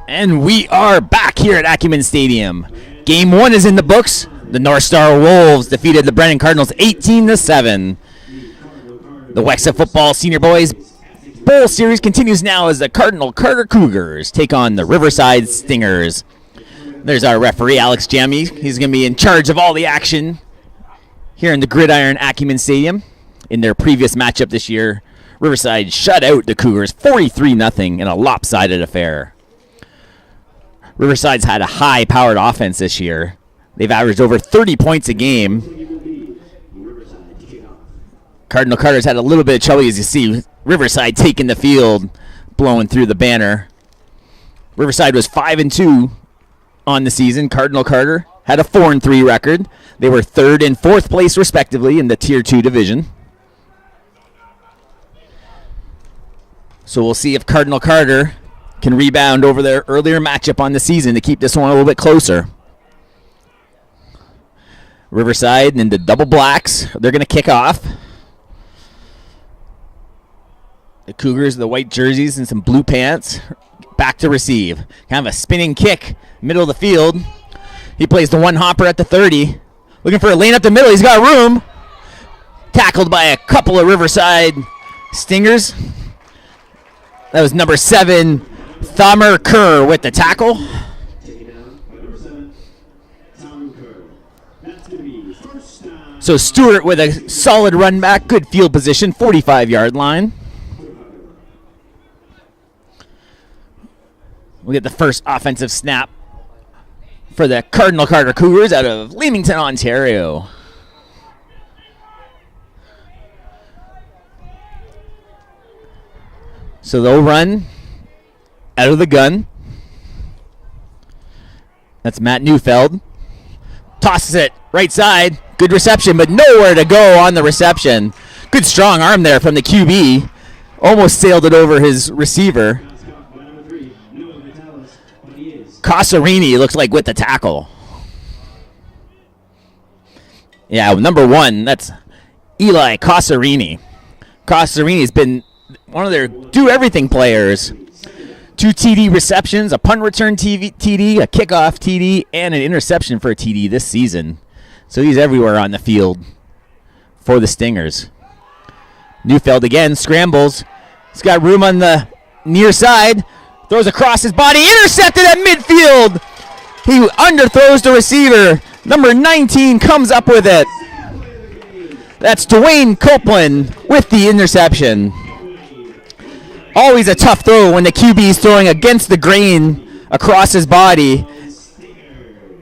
And we are back here at Acumen Stadium. Game 1 is in the books. The North Star Wolves defeated the Brennan Cardinals 18-7. The Wexa Football Senior Boys Bowl Series continues now as the Cardinal Carter Cougars take on the Riverside Stingers. There's our referee, Alex Jammy. He's going to be in charge of all the action here in the Gridiron Acumen Stadium. In their previous matchup this year, Riverside shut out the Cougars 43-0 in a lopsided affair. Riverside's had a high-powered offense this year. They've averaged over 30 points a game. Cardinal Carter's had a little bit of trouble, as you see. Riverside taking the field, blowing through the banner. Riverside was 5-2 on the season. Cardinal Carter had a 4-3 record. They were 3rd and 4th place, respectively, in the Tier 2 division. So we'll see if Cardinal Carter can rebound over their earlier matchup on the season to keep this one a little bit closer. Riverside and the Double Blacks, they're going to kick off. The Cougars, the white jerseys and some blue pants, back to receive. Kind of a spinning kick, middle of the field. He plays the one hopper at the 30. Looking for a lane up the middle. He's got room. Tackled by a couple of Riverside Stingers. That was number 7, Thamer Kerr with the tackle. So Stewart with a solid run back, good field position, 45-yard line. We'll get the first offensive snap for the Cardinal Carter Cougars out of Leamington, Ontario. So they'll run out of the gun. That's Matt Neufeld. Tosses it right side. Good reception, but nowhere to go on the reception. Good strong arm there from the QB. Almost sailed it over his receiver. Casarini looks like with the tackle. Yeah, number 1, that's Eli Casarini. Casarini's been one of their do-everything players. 2 TD receptions, a punt return TD, a kickoff TD, and an interception for a TD this season. So he's everywhere on the field for the Stingers. Neufeld again, scrambles. He's got room on the near side. Throws across his body, intercepted at midfield. He underthrows the receiver. Number 19 comes up with it. That's Dwayne Copeland with the interception. Always a tough throw when the QB is throwing against the grain across his body.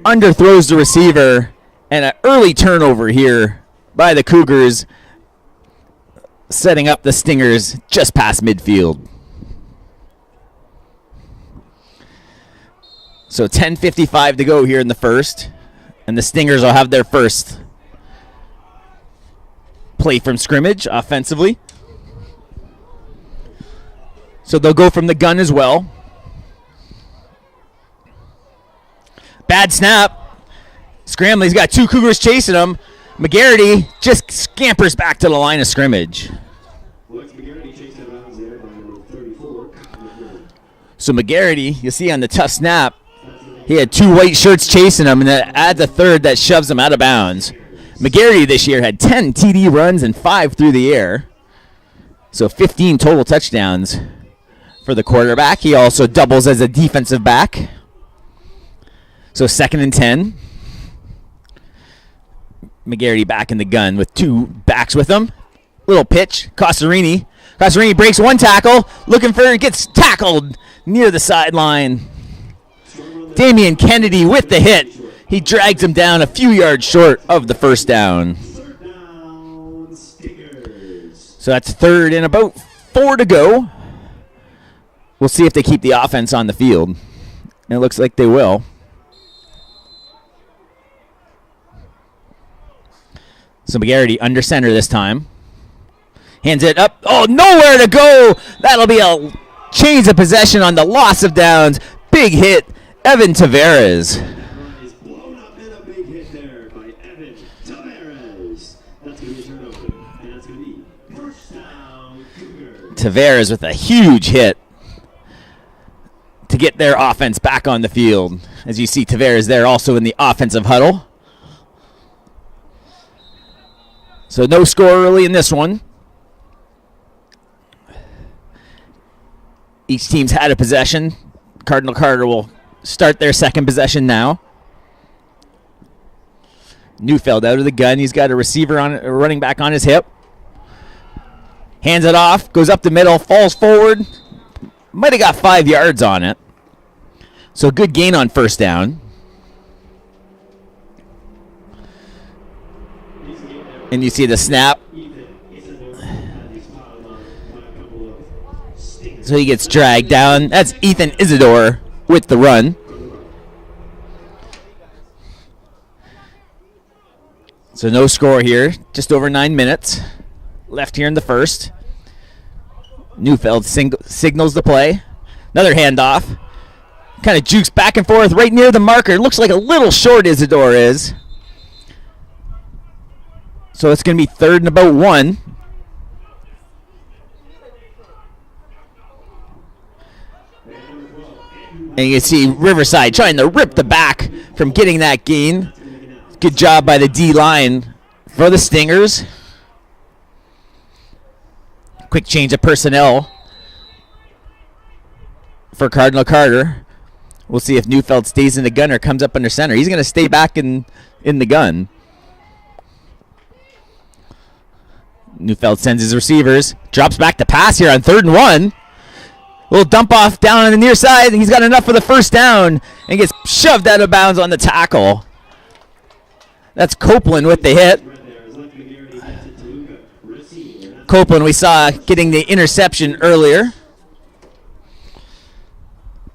Underthrows the receiver. And an early turnover here by the Cougars, setting up the Stingers just past midfield. So 10:55 to go here in the first. And the Stingers will have their first play from scrimmage offensively. So they'll go from the gun as well. Bad snap. Scrambling. He's got 2 Cougars chasing him. McGarity just scampers back to the line of scrimmage. So McGarity, you see on the tough snap, he had 2 white shirts chasing him, and then adds a third that shoves him out of bounds. McGarity this year had 10 TD runs and 5 through the air. So 15 total touchdowns for the quarterback. He also doubles as a defensive back. So 2nd and 10. McGarity back in the gun with 2 backs with him. Little pitch. Casarini. Casarini breaks 1 tackle. Looking for it. Gets tackled near the sideline. Damian Kennedy with the hit. He drags him down a few yards short of the first down. So that's 3rd and about 4 to go. We'll see if they keep the offense on the field. And it looks like they will. So McGarity under center this time. Hands it up. Oh, nowhere to go. That'll be a change of possession on the loss of downs. Big hit, Evan Tavares. Tavares with a huge hit to get their offense back on the field. As you see, Tavares there also in the offensive huddle. So no score early in this one. Each team's had a possession. Cardinal Carter will start their second possession now. Neufeld out of the gun. He's got a receiver on a running back on his hip. Hands it off, goes up the middle, falls forward. Might have got 5 yards on it. So good gain on first down. And you see the snap. So he gets dragged down. That's Ethan Isidore with the run. So no score here. Just over 9 minutes left here in the first. Neufeld signals the play. Another handoff. Kind of jukes back and forth right near the marker. Looks like a little short Isidore is. So it's going to be 3rd and about 1. And you can see Riverside trying to rip the back from getting that gain. Good job by the D-line for the Stingers. Quick change of personnel for Cardinal Carter. We'll see if Neufeld stays in the gun or comes up under center. He's going to stay back in the gun. Neufeld sends his receivers. Drops back to pass here on 3rd and 1. Little dump off down on the near side. He's got enough for the first down and gets shoved out of bounds on the tackle. That's Copeland with the hit. Copeland we saw getting the interception earlier.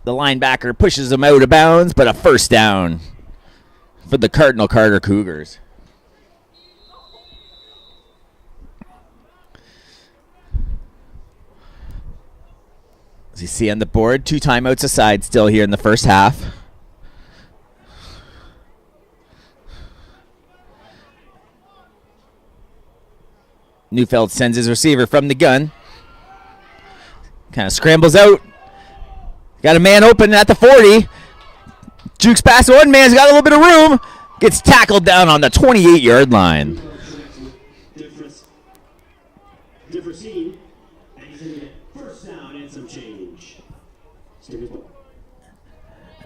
The linebacker pushes him out of bounds, but a first down for the Cardinal Carter Cougars. As you see on the board, 2 timeouts aside still here in the first half. Neufeld sends his receiver from the gun. Kind of scrambles out. Got a man open at the 40. Jukes past one man's got a little bit of room. Gets tackled down on the 28-yard line.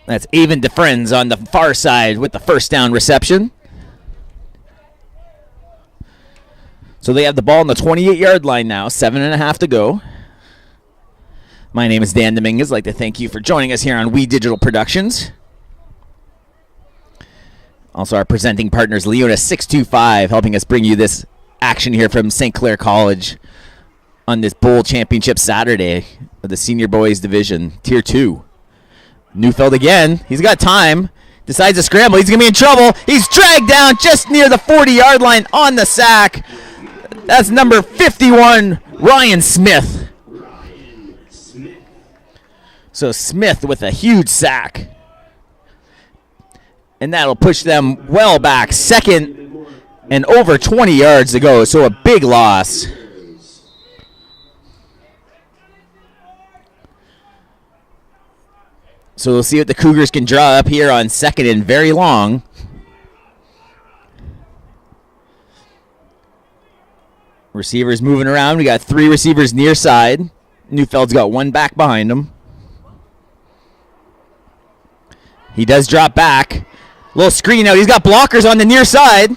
That's Avon DeFriends on the far side with the first down reception. So they have the ball on the 28-yard line now, 7.5 to go. My name is Dan Dominguez. I'd like to thank you for joining us here on We Digital Productions. Also our presenting partners, Leona 625, helping us bring you this action here from St. Clair College on this bowl championship Saturday of the Senior Boys Division, Tier 2. Neufeld again. He's got time. Decides to scramble. He's going to be in trouble. He's dragged down just near the 40-yard line on the sack. That's number 51, Ryan Smith. So Smith with a huge sack. And that'll push them well back. 2nd and over 20 yards to go. So a big loss. So we'll see what the Cougars can draw up here on 2nd and very long. Receivers moving around. We got 3 receivers near side. Neufeld's got 1 back behind him. He does drop back. Little screen out. He's got blockers on the near side.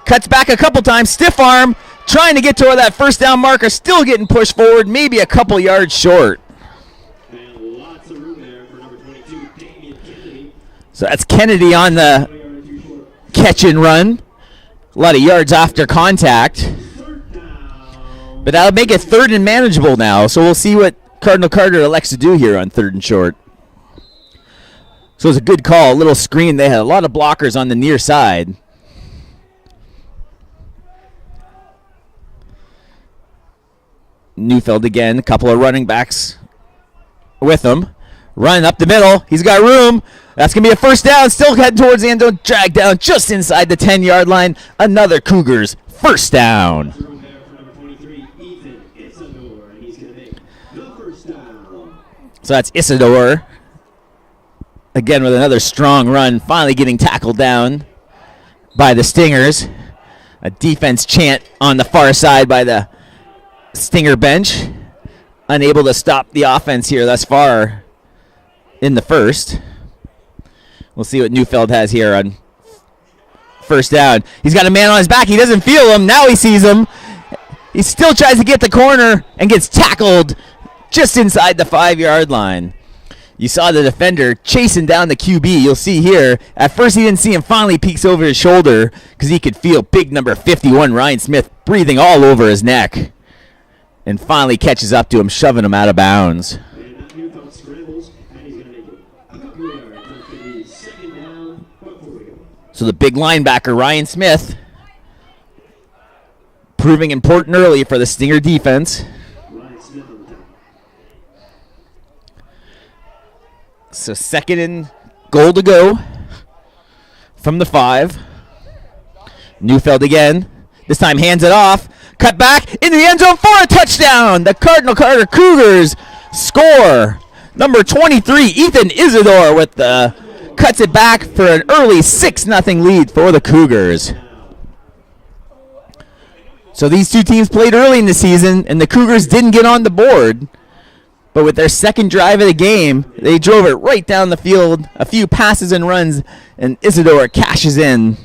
Cuts back a couple times. Stiff arm. Trying to get to that first down marker. Still getting pushed forward. Maybe a couple yards short. So that's Kennedy on the catch and run. A lot of yards after contact. But that'll make it 3rd and manageable now. So we'll see what Cardinal Carter elects to do here on 3rd and short. So it's a good call. A little screen. They had a lot of blockers on the near side. Neufeld again. A couple of running backs with him. Running up the middle. He's got room. That's going to be a first down. Still heading towards the end zone. Drag down just inside the 10-yard line. Another Cougars first down. So that's Isidore again with another strong run, finally getting tackled down by the Stingers. A defense chant on the far side by the Stinger bench. Unable to stop the offense here thus far in the first. We'll see what Neufeld has here on first down. He's got a man on his back. He doesn't feel him. Now he sees him. He still tries to get the corner and gets tackled just inside the 5-yard line. You saw the defender chasing down the QB. You'll see here, at first he didn't see him. Finally peeks over his shoulder because he could feel big number 51, Ryan Smith, breathing all over his neck. And finally catches up to him, shoving him out of bounds. So the big linebacker, Ryan Smith, proving important early for the Stinger defense. So 2nd and goal to go from the 5. Neufeld again. This time hands it off. Cut back into the end zone for a touchdown. The Cardinal Cougars score. Number 23, Ethan Isidore with the cuts it back for an early 6-0 lead for the Cougars. So these two teams played early in the season, and the Cougars didn't get on the board. But with their second drive of the game, they drove it right down the field, a few passes and runs, and Isidore cashes in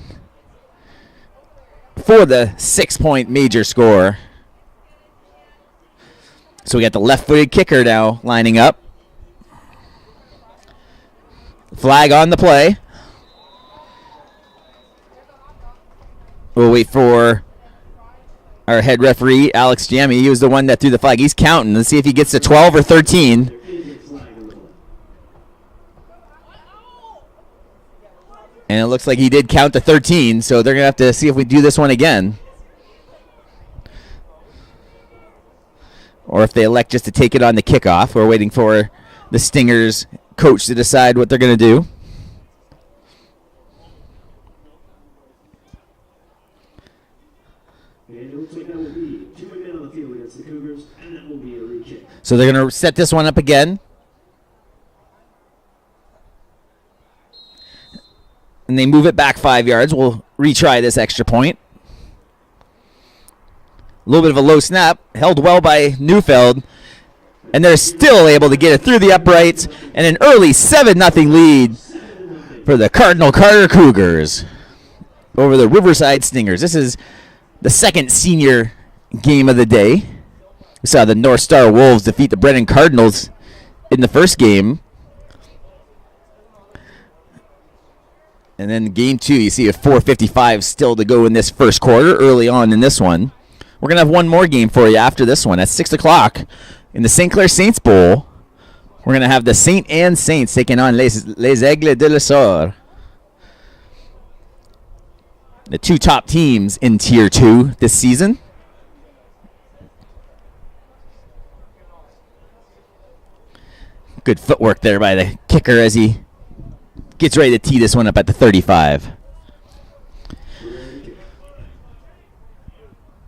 for the 6-point major score. So we got the left-footed kicker now lining up. Flag on the play. We'll wait for our head referee, Alex Jammy. He was the one that threw the flag. He's counting. Let's see if he gets to 12 or 13. And it looks like he did count to 13, so they're going to have to see if we do this one again. Or if they elect just to take it on the kickoff. We're waiting for the Stingers coach to decide what they're going to do. So they're going to set this one up again. And they move it back 5 yards. We'll retry this extra point. A little bit of a low snap, held well by Neufeld. And they're still able to get it through the uprights. And an early 7-0 lead for the Cardinal Cougars over the Riverside Stingers. This is the second senior game of the day. We saw the North Star Wolves defeat the Brennan Cardinals in the first game. And then game 2, you see a 4:55 still to go in this first quarter, early on in this one. We're going to have one more game for you after this one at 6 o'clock in the St. Clair Saints Bowl. We're going to have the St. Anne Saints taking on Les Aigles de l'Essor. The two top teams in Tier 2 this season. Good footwork there by the kicker as he gets ready to tee this one up at the 35.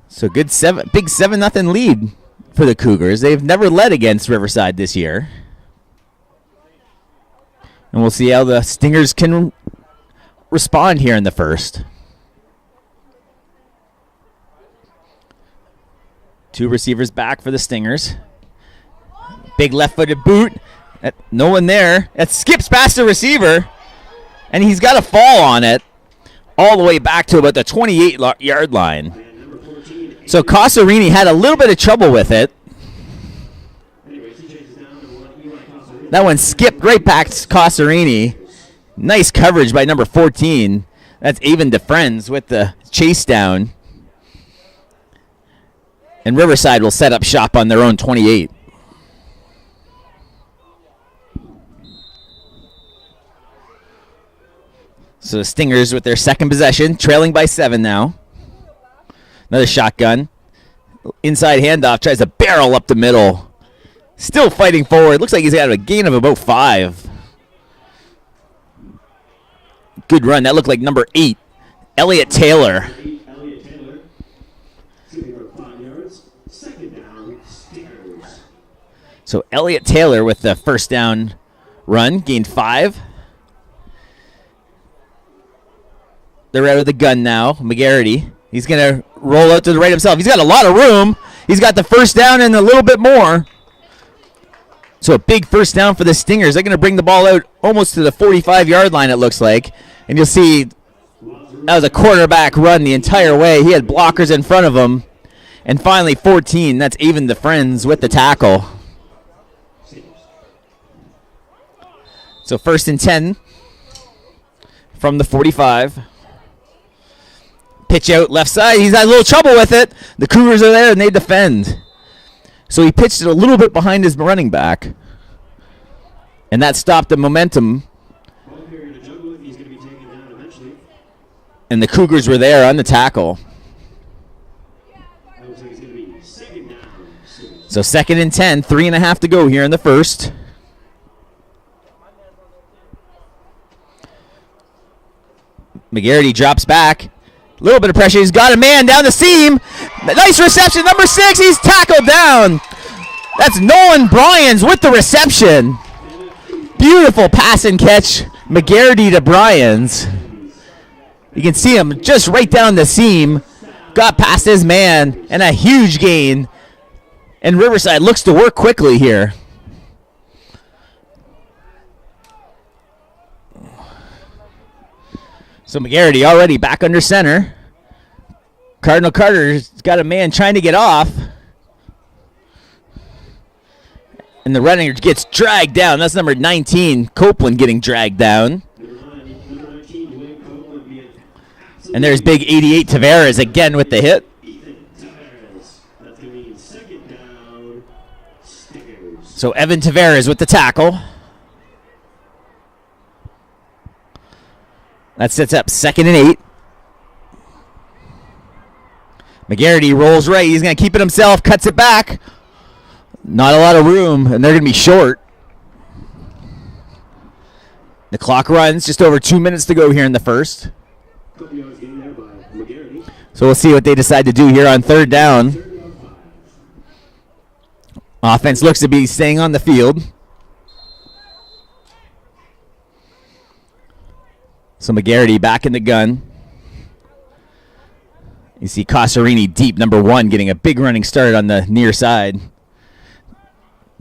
So big 7-0 lead for the Cougars. They've never led against Riverside this year. And we'll see how the Stingers can respond here in the first. Two receivers back for the Stingers. Big left-footed boot. No one there. That skips past the receiver. And he's got a fall on it all the way back to about the 28-yard line. So Cosarini had a little bit of trouble with it. That one skipped right past Cosarini. Nice coverage by number 14. That's Avon DeFriends with the chase down. And Riverside will set up shop on their own 28. So the Stingers with their second possession, trailing by 7 now. Another shotgun. Inside handoff, tries to barrel up the middle. Still fighting forward. Looks like he's got a gain of about 5. Good run. That looked like number 8, Elliott Taylor. So Elliott Taylor with the first down run, gained 5. They're out of the gun now. McGarity. He's going to roll out to the right himself. He's got a lot of room. He's got the first down and a little bit more. So a big first down for the Stingers. They're going to bring the ball out almost to the 45-yard line, it looks like. And you'll see that was a quarterback run the entire way. He had blockers in front of him. And finally, 14. That's even the Friends with the tackle. So 1st and 10 from the 45. Pitch out left side. He's had a little trouble with it. The Cougars are there, and they defend. So he pitched it a little bit behind his running back. And that stopped the momentum. And the Cougars were there on the tackle. So 2nd and 10, 3.5 to go here in the first. McGarity drops back. A little bit of pressure. He's got a man down the seam. Nice reception. Number 6, he's tackled down. That's Nolan Bryans with the reception. Beautiful pass and catch. McGarity to Bryans. You can see him just right down the seam. Got past his man, and a huge gain. And Riverside looks to work quickly here. So McGarity already back under center. Cardinal Carter's got a man trying to get off. And the runner gets dragged down. That's number 19, Copeland, getting dragged down. And there's big 88 Tavares again with the hit. So Evan Tavares with the tackle. That sets up 2nd and 8. McGarity rolls right. He's going to keep it himself. Cuts it back. Not a lot of room, and they're going to be short. The clock runs. Just over 2 minutes to go here in the first. So we'll see what they decide to do here on 3rd down. Offense looks to be staying on the field. So McGarity back in the gun. You see Cosarini deep, number 1, getting a big running start on the near side.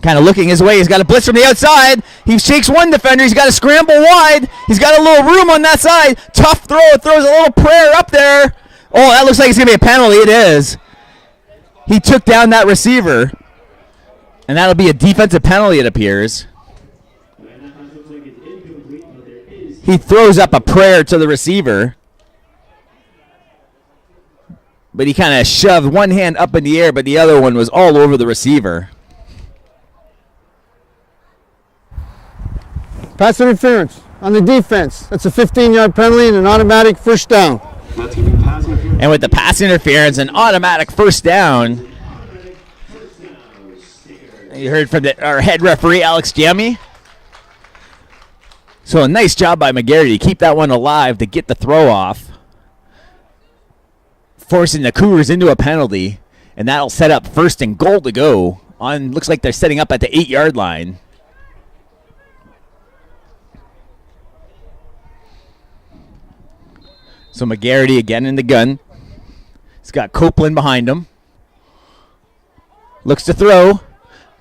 Kind of looking his way. He's got a blitz from the outside. He shakes one defender. He's got to scramble wide. He's got a little room on that side. Tough throw. Throws a little prayer up there. Oh, that looks like it's going to be a penalty. It is. He took down that receiver. And that'll be a defensive penalty, it appears. He throws up a prayer to the receiver. But he kind of shoved one hand up in the air, but the other one was all over the receiver. Pass interference on the defense. That's a 15-yard penalty and an automatic first down. And with the pass interference, an automatic first down. You heard from our head referee, Alex Jamie. So a nice job by McGarity to keep that one alive to get the throw off. Forcing the Cougars into a penalty. And that'll set up 1st and goal to go. Looks like they're setting up at the 8-yard line. So McGarity again in the gun. He's got Copeland behind him. Looks to throw.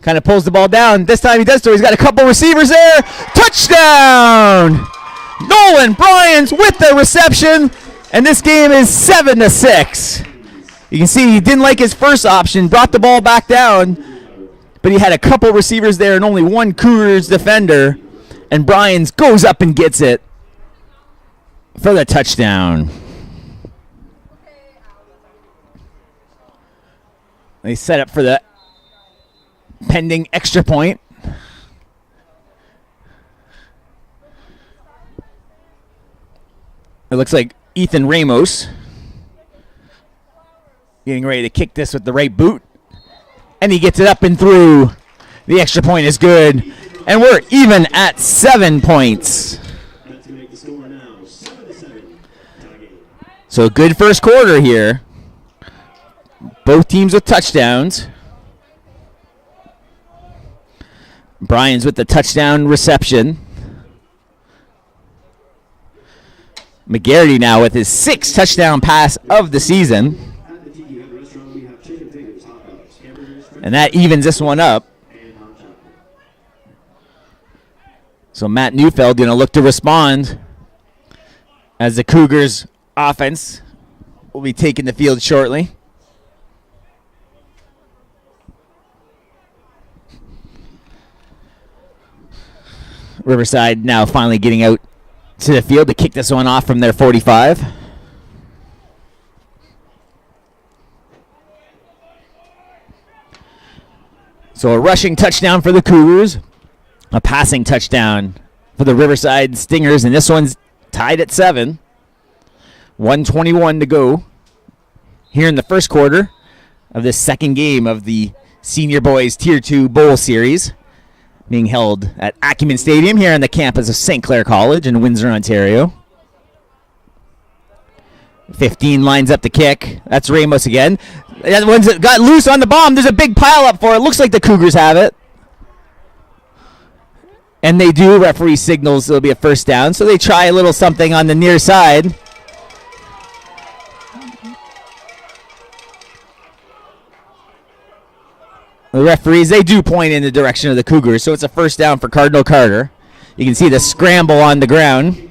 Kind of pulls the ball down. This time he does so. He's got a couple receivers there. Touchdown! Nolan Bryans with the reception. And this game is 7-6. You can see he didn't like his first option. Brought the ball back down. But he had a couple receivers there and only one Cougars defender. And Bryans goes up and gets it for the touchdown. They set up for the pending extra point. It looks like Ethan Ramos getting ready to kick this with the right boot. And he gets it up and through. The extra point is good. And we're even at 7 points. So good first quarter here. Both teams with touchdowns. Bryans with the touchdown reception. McGarity now with his 6th touchdown pass of the season. And that evens this one up. So Matt Neufeld going to look to respond as the Cougars offense will be taking the field shortly. Riverside now finally getting out to the field to kick this one off from their 45. So a rushing touchdown for the Cougars, a passing touchdown for the Riverside Stingers, and this one's tied at 7. 1:21 to go here in the first quarter of this second game of the Senior Boys Tier 2 Bowl Series, being held at Acumen Stadium here on the campus of St. Clair College in Windsor, Ontario. 15 lines up the kick. That's Ramos again. That one's got loose on the bomb. There's a big pile up for it. Looks like the Cougars have it. And they do. Referee signals it'll be a first down. So they try a little something on the near side. The referees, they do point in the direction of the Cougars. So it's a first down for Cardinal Carter. You can see the scramble on the ground.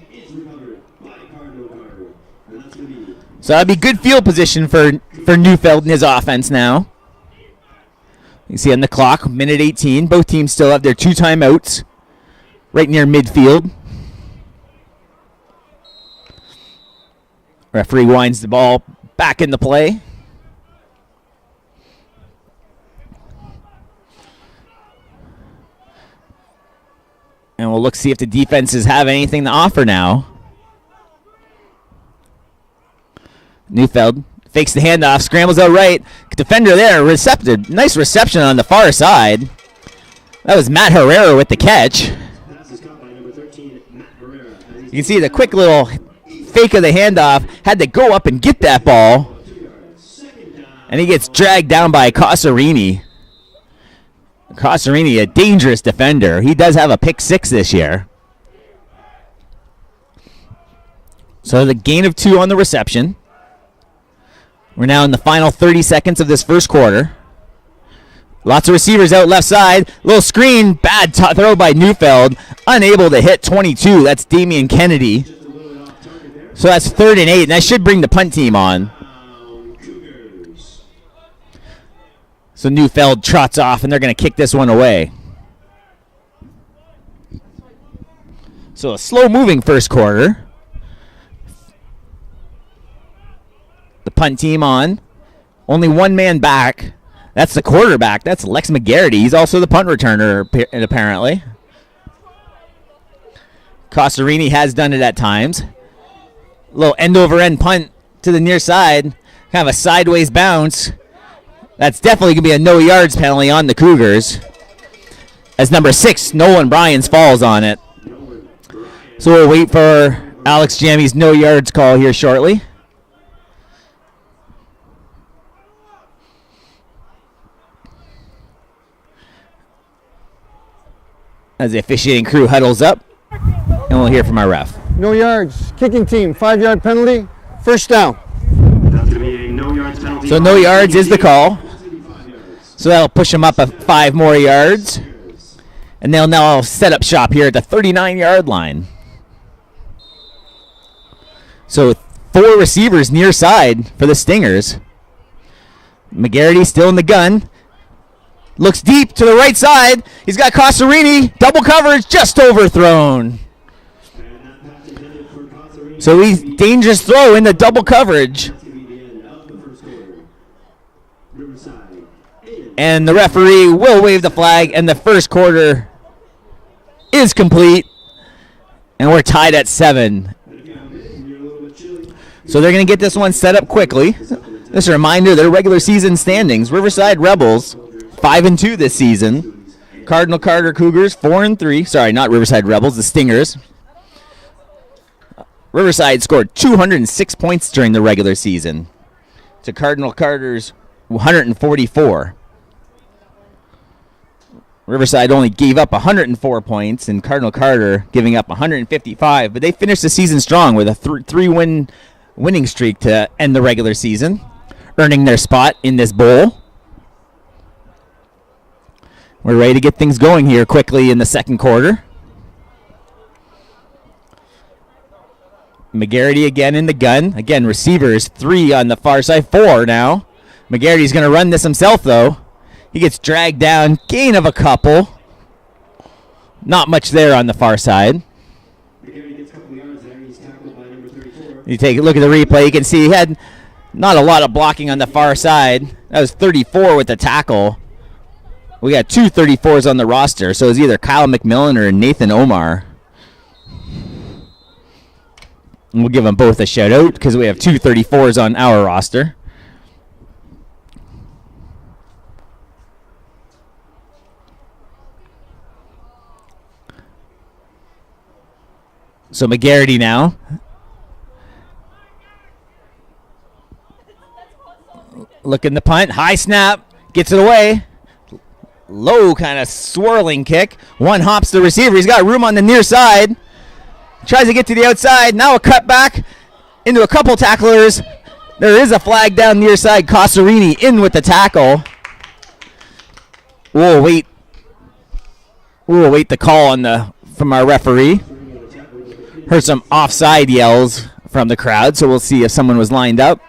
So that'd be good field position for Neufeld and his offense now. You can see on the clock, minute 18. Both teams still have their 2 timeouts right near midfield. Referee winds the ball back into play. And we'll look see if the defenses have anything to offer now. Neufeld fakes the handoff, scrambles out right. Defender there, recepted. Nice reception on the far side. That was Matt Herrera with the catch. You can see the quick little fake of the handoff. Had to go up and get that ball. And he gets dragged down by Cosarini. Cosarini, a dangerous defender. He does have a pick 6 this year. So the gain of 2 on the reception. We're now in the final 30 seconds of this first quarter. Lots of receivers out left side. Little screen. Bad throw by Neufeld. Unable to hit 22. That's Damian Kennedy. So that's 3rd and 8. And that should bring the punt team on. So Neufeld trots off, and they're going to kick this one away. So a slow-moving first quarter. The punt team on. Only one man back. That's the quarterback. That's Lex McGarity. He's also the punt returner, apparently. Cosarini has done it at times. A little end-over-end punt to the near side. Kind of a sideways bounce. That's definitely going to be a no yards penalty on the Cougars. As number 6, Nolan Bryans, falls on it. So we'll wait for Alex Jammy's no yards call here shortly. As the officiating crew huddles up, and we'll hear from our ref. No yards. Kicking team. 5-yard penalty. First down. So no yards is the call. So that'll push them up 5 more yards. And they'll now set up shop here at the 39-yard line. So 4 receivers near side for the Stingers. McGarity still in the gun. Looks deep to the right side. He's got Cosarini. Double coverage, just overthrown. So he's dangerous throw in the double coverage. And the referee will wave the flag, and the first quarter is complete. And we're tied at 7. So they're going to get this one set up quickly. Just a reminder, their regular season standings. Riverside Rebels, 5-2 this season. Cardinal Carter Cougars, 4-3. Sorry, not Riverside Rebels, the Stingers. Riverside scored 206 points during the regular season to Cardinal Carter's 144. Riverside only gave up 104 points, and Cardinal Carter giving up 155. But they finished the season strong with a three-win winning streak to end the regular season, earning their spot in this bowl. We're ready to get things going here quickly in the second quarter. McGarity again in the gun. Again, receivers, 3 on the far side, 4 now. McGarity's going to run this himself, though. He gets dragged down, gain of a couple. Not much there on the far side. You take a look at the replay, you can see he had not a lot of blocking on the far side. That was 34 with the tackle. We got 2 34s on the roster, so it's either Kyle McMillan or Nathan Omar. And we'll give them both a shout out because we have 2 34s on our roster. So McGarity now. Looking the punt. High snap. Gets it away. Low kind of swirling kick. One hops the receiver. He's got room on the near side. Tries to get to the outside. Now a cut back into a couple tacklers. There is a flag down near side. Cosarini in with the tackle. We'll wait the call from our referee. Heard some offside yells from the crowd, so we'll see if someone was lined up.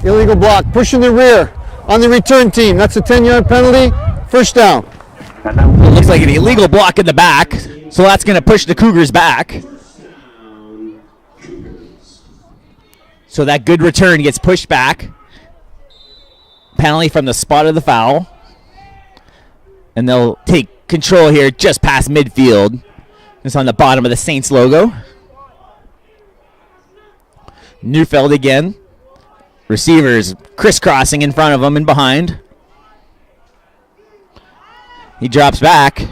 Illegal block, pushing the rear on the return team. That's a 10-yard penalty. First down. It looks like an illegal block in the back, so that's going to push the Cougars back. So that good return gets pushed back. Penalty from the spot of the foul. And they'll take control here just past midfield. It's on the bottom of the Saints logo. Neufeld again. Receivers crisscrossing in front of him and behind. He drops back.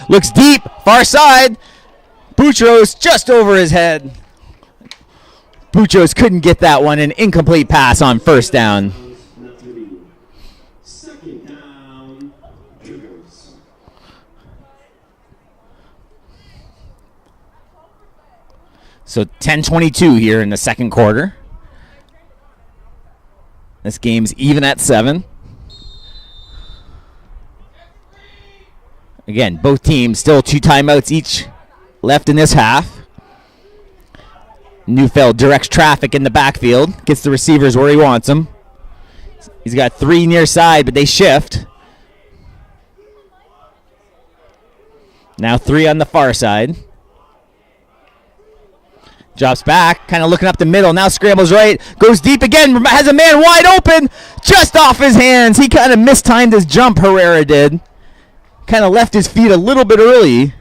Looks deep. Far side. Boutros just over his head. Boutros couldn't get that one. An incomplete pass on first down. So 10-22 here in the second quarter. This game's even at 7. Again, both teams still 2 timeouts each left in this half. Neufeld directs traffic in the backfield. Gets the receivers where he wants them. He's got 3 near side, but they shift. Now 3 on the far side. Drops back, kind of looking up the middle. Now scrambles right. Goes deep again. Has a man wide open. Just off his hands. He kind of mistimed his jump, Herrera did. Kind of left his feet a little bit early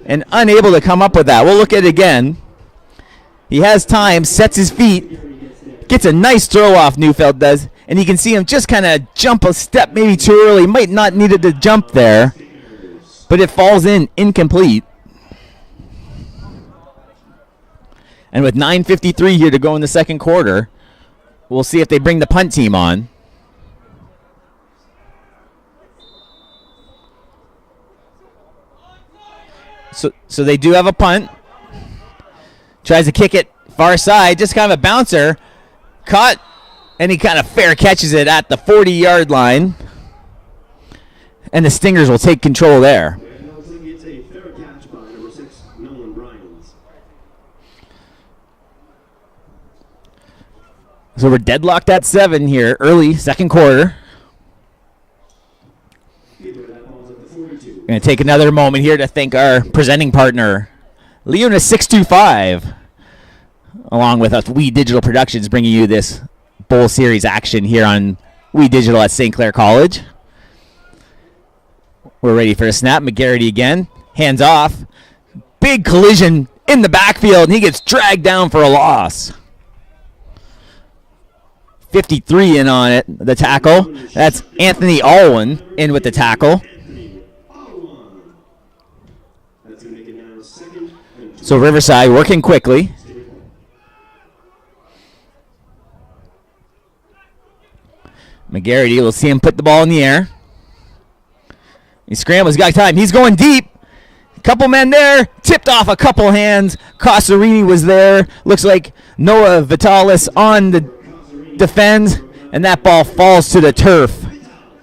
and unable to come up with that. We'll look at it again. He has time, sets his feet, gets a nice throw off, Neufeld does, and you can see him just kind of jump a step maybe too early. Might not needed to jump there, but it falls in incomplete. And with 9:53 here to go in the second quarter, we'll see if they bring the punt team on. So they do have a punt. Tries to kick it far side, just kind of a bouncer. Caught, and he kind of fair catches it at the 40-yard line. And the Stingers will take control there. So we're deadlocked at 7 here, early second quarter. We're going to take another moment here to thank our presenting partner, Leona 625, along with We Digital Productions, bringing you this bowl series action here on We Digital at St. Clair College. We're ready for a snap. McGarity again, hands off. Big collision in the backfield, and he gets dragged down for a loss. 53 in on it, the tackle. That's Anthony Alwyn in with the So Riverside working quickly. McGarity, we'll see him put the ball in the air. He scrambles, he's got time. He's going deep. Couple men there. Tipped off a couple hands. Cosarini was there. Looks like Noah Vitalis on the defense. And that ball falls to the turf.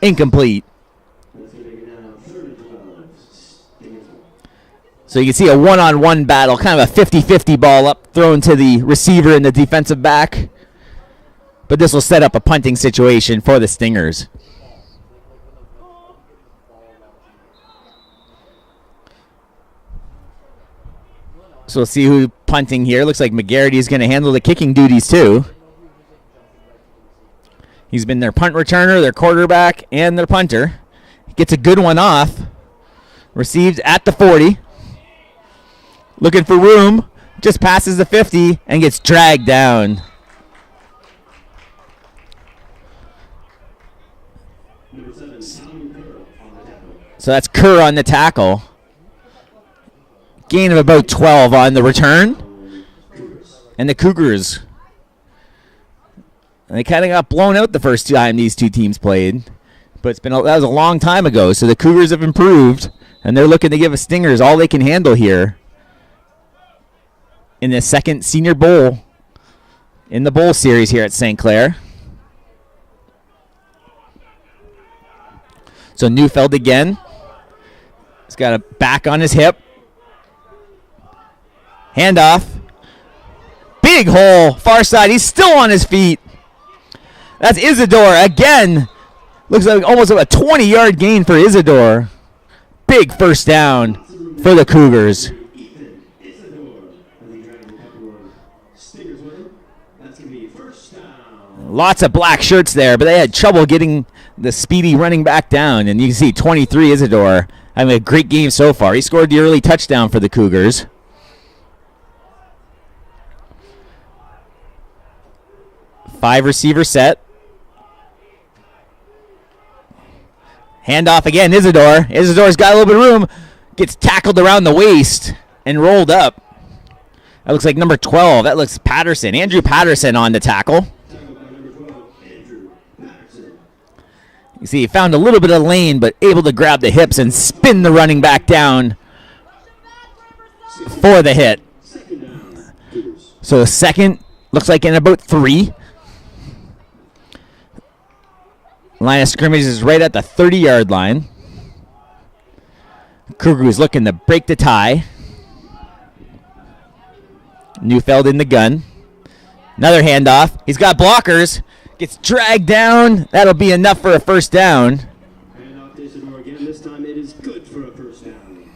Incomplete. So you can see a one-on-one battle. Kind of a 50-50 ball up. Thrown to the receiver and the defensive back. But this will set up a punting situation for the Stingers. So we'll see who's punting here. Looks like McGarity is going to handle the kicking duties too. He's been their punt returner, their quarterback, and their punter. Gets a good one off. Received at the 40. Looking for room. Just passes the 50 and gets dragged down. So that's Kerr on the tackle. Gain of about 12 on the return. And the Cougars, they kind of got blown out the first time these two teams played. But that was a long time ago. So the Cougars have improved. And they're looking to give the Stingers all they can handle here. In the second Senior Bowl. In the Bowl series here at St. Clair. So Neufeld again. He's got a back on his hip. Handoff. Big hole. Far side. He's still on his feet. That's Isidore again. Looks like almost a 20-yard gain for Isidore. Big first down for the Cougars. Lots of black shirts there, but they had trouble getting the speedy running back down. And you can see 23 Isidore having a great game so far. He scored the early touchdown for the Cougars. Five receiver set. Handoff again, Isidore. Isidore's got a little bit of room. Gets tackled around the waist and rolled up. That looks like number 12. That looks Patterson. Andrew Patterson on the tackle. You see, he found a little bit of lane, but able to grab the hips and spin the running back down for the hit. So second, looks like in about 3. Line of scrimmage is right at the 30-yard line. Cougars looking to break the tie. Neufeld in the gun. Another handoff. He's got blockers. Gets dragged down. That'll be enough for a first down. Handoff to Isidore again. This time it is good for a first down.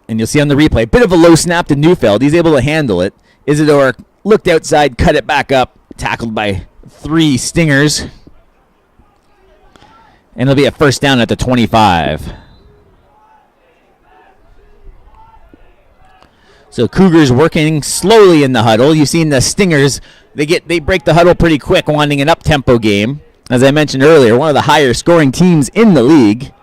And you'll see on the replay, a bit of a low snap to Neufeld. He's able to handle it. Isidore looked outside, cut it back up. Tackled by 3 Stingers. And it'll be a first down at the 25. So Cougars working slowly in the huddle. You've seen the Stingers, they break the huddle pretty quick, wanting an up-tempo game. As I mentioned earlier, one of the higher scoring teams in the league.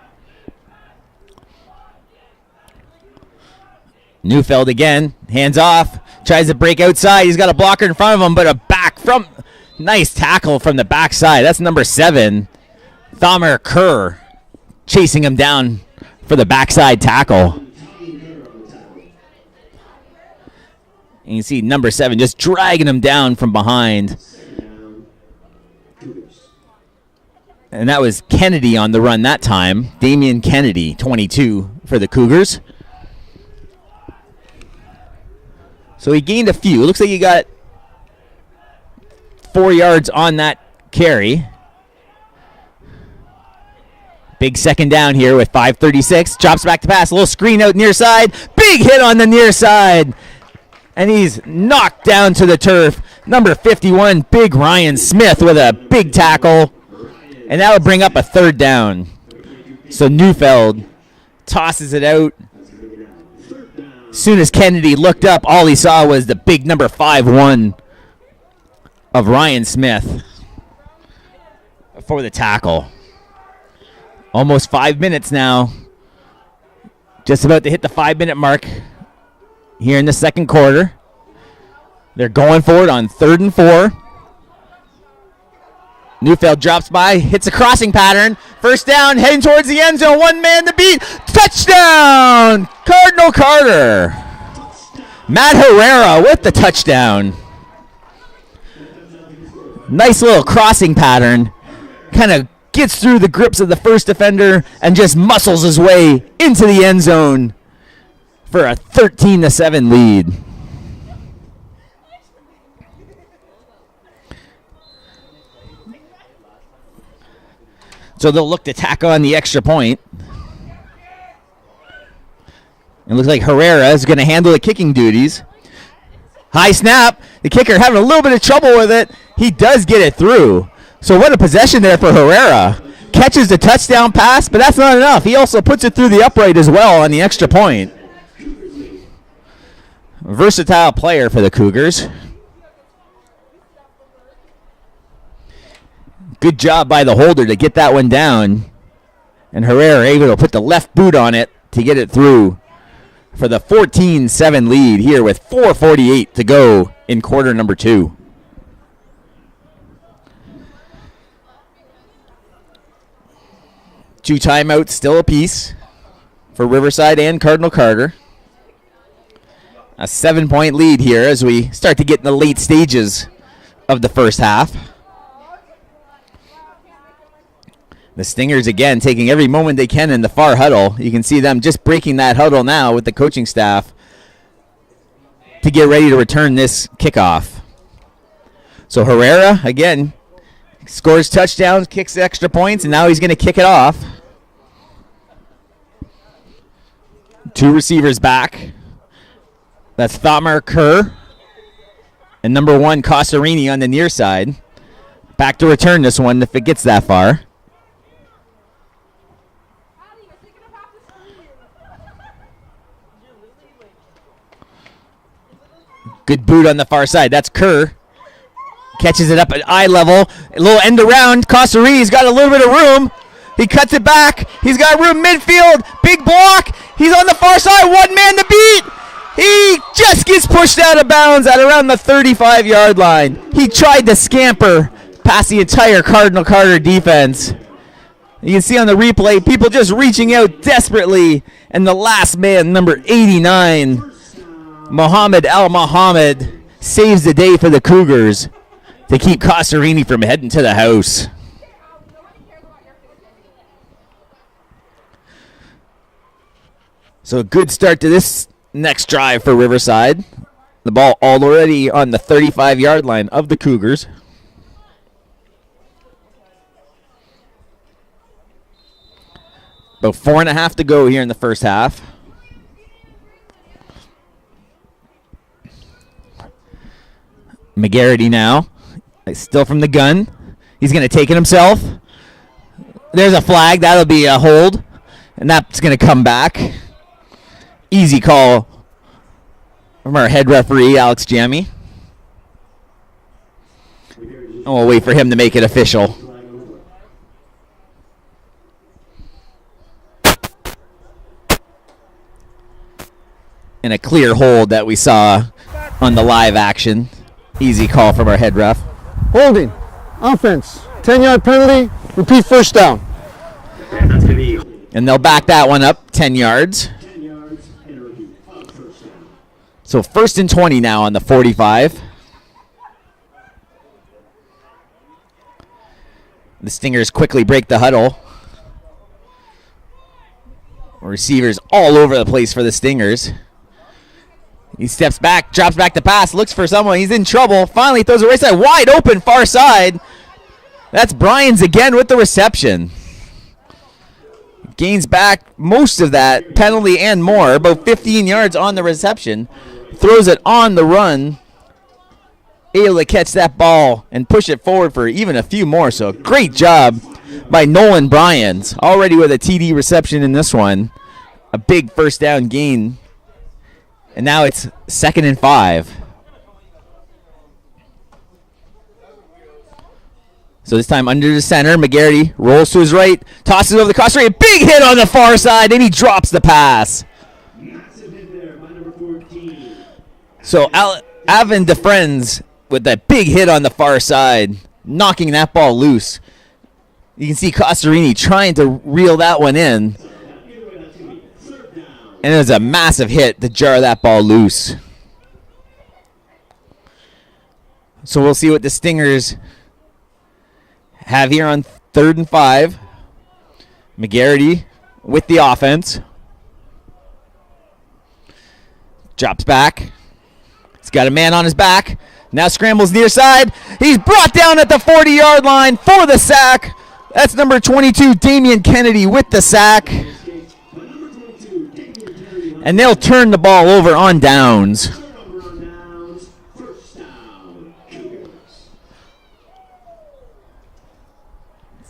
Neufeld again, hands off, tries to break outside. He's got a blocker in front of him, but a back from, nice tackle from the backside. That's number 7. Thomer Kerr chasing him down for the backside tackle. And you see number 7 just dragging him down from behind. And that was Kennedy on the run that time. Damian Kennedy, 22 for the Cougars. So he gained a few. Looks like he got 4 yards on that carry. Big second down here with 5:36. Drops back to pass. A little screen out near side. Big hit on the near side. And he's knocked down to the turf. Number 51, big Ryan Smith with a big tackle. And that will bring up a third down. So Neufeld tosses it out. As soon as Kennedy looked up, all he saw was the big number 5'1" of Ryan Smith for the tackle. Almost 5 minutes now. Just about to hit the 5-minute mark here in the second quarter. They're going for it on 3rd and 4. Neufeld drops by, hits a crossing pattern. First down, heading towards the end zone. One man to beat. Touchdown! Cardinal Carter. Matt Herrera with the touchdown. Nice little crossing pattern. Kind of gets through the grips of the first defender and just muscles his way into the end zone for a 13-7 lead. So they'll look to tack on the extra point. It looks like Herrera is going to handle the kicking duties. High snap. The kicker having a little bit of trouble with it. He does get it through. So what a possession there for Herrera. Catches the touchdown pass, but that's not enough. He also puts it through the upright as well on the extra point. Versatile player for the Cougars. Good job by the holder to get that one down. And Herrera able to put the left boot on it to get it through for the 14-7 lead here with 4:48 to go in quarter number 2. Two timeouts still apiece for Riverside and Cardinal Carter. A 7-point lead here as we start to get in the late stages of the first half. The Stingers, again, taking every moment they can in the far huddle. You can see them just breaking that huddle now with the coaching staff to get ready to return this kickoff. So Herrera, again, scores touchdowns, kicks extra points, and now he's going to kick it off. Two receivers back. That's Thotmar Kerr and number 1, Cosarini on the near side. Back to return this one if it gets that far. Good boot on the far side. That's Kerr. Catches it up at eye level. A little end around. Cossarini's got a little bit of room. He cuts it back. He's got room midfield. Big block. He's on the far side. One man to beat. He just gets pushed out of bounds at around the 35-yard line. He tried to scamper past the entire Cardinal Carter defense. You can see on the replay, people just reaching out desperately. And the last man, number 89, Mohammed Al-Mohammed, saves the day for the Cougars to keep Cosarini from heading to the house. So a good start to this next drive for Riverside. The ball already on the 35-yard line of the Cougars. About 4.5 to go here in the first half. McGarity now, still from the gun. He's going to take it himself. There's a flag. That'll be a hold, and that's going to come back. Easy call from our head referee, Alex Jammy. And we'll wait for him to make it official. And a clear hold that we saw on the live action. Easy call from our head ref. Holding. Offense. 10-yard penalty. Repeat first down. And they'll back that one up 10 yards. So 1st and 20 now on the 45. The Stingers quickly break the huddle. Receivers all over the place for the Stingers. He steps back, drops back to pass, looks for someone. He's in trouble. Finally throws it right side, wide open, far side. That's Bryans again with the reception. Gains back most of that penalty and more, about 15 yards on the reception. Throws it on the run. Able to catch that ball and push it forward for even a few more. So great job by Nolan Bryans. Already with a TD reception in this one. A big first down gain. And now it's 2nd and 5. So this time under the center, McGarity rolls to his right, tosses over the crossway, a big hit on the far side, and he drops the pass. Massive hit there by number 14. So Avon defends with that big hit on the far side, knocking that ball loose. You can see Costarini trying to reel that one in. And it was a massive hit to jar that ball loose. So we'll see what the Stingers have here on 3rd and 5. McGarity with the offense. Drops back. He's got a man on his back. Now scrambles near side. He's brought down at the 40-yard line for the sack. That's number 22, Damian Kennedy, with the sack. And they'll turn the ball over on downs.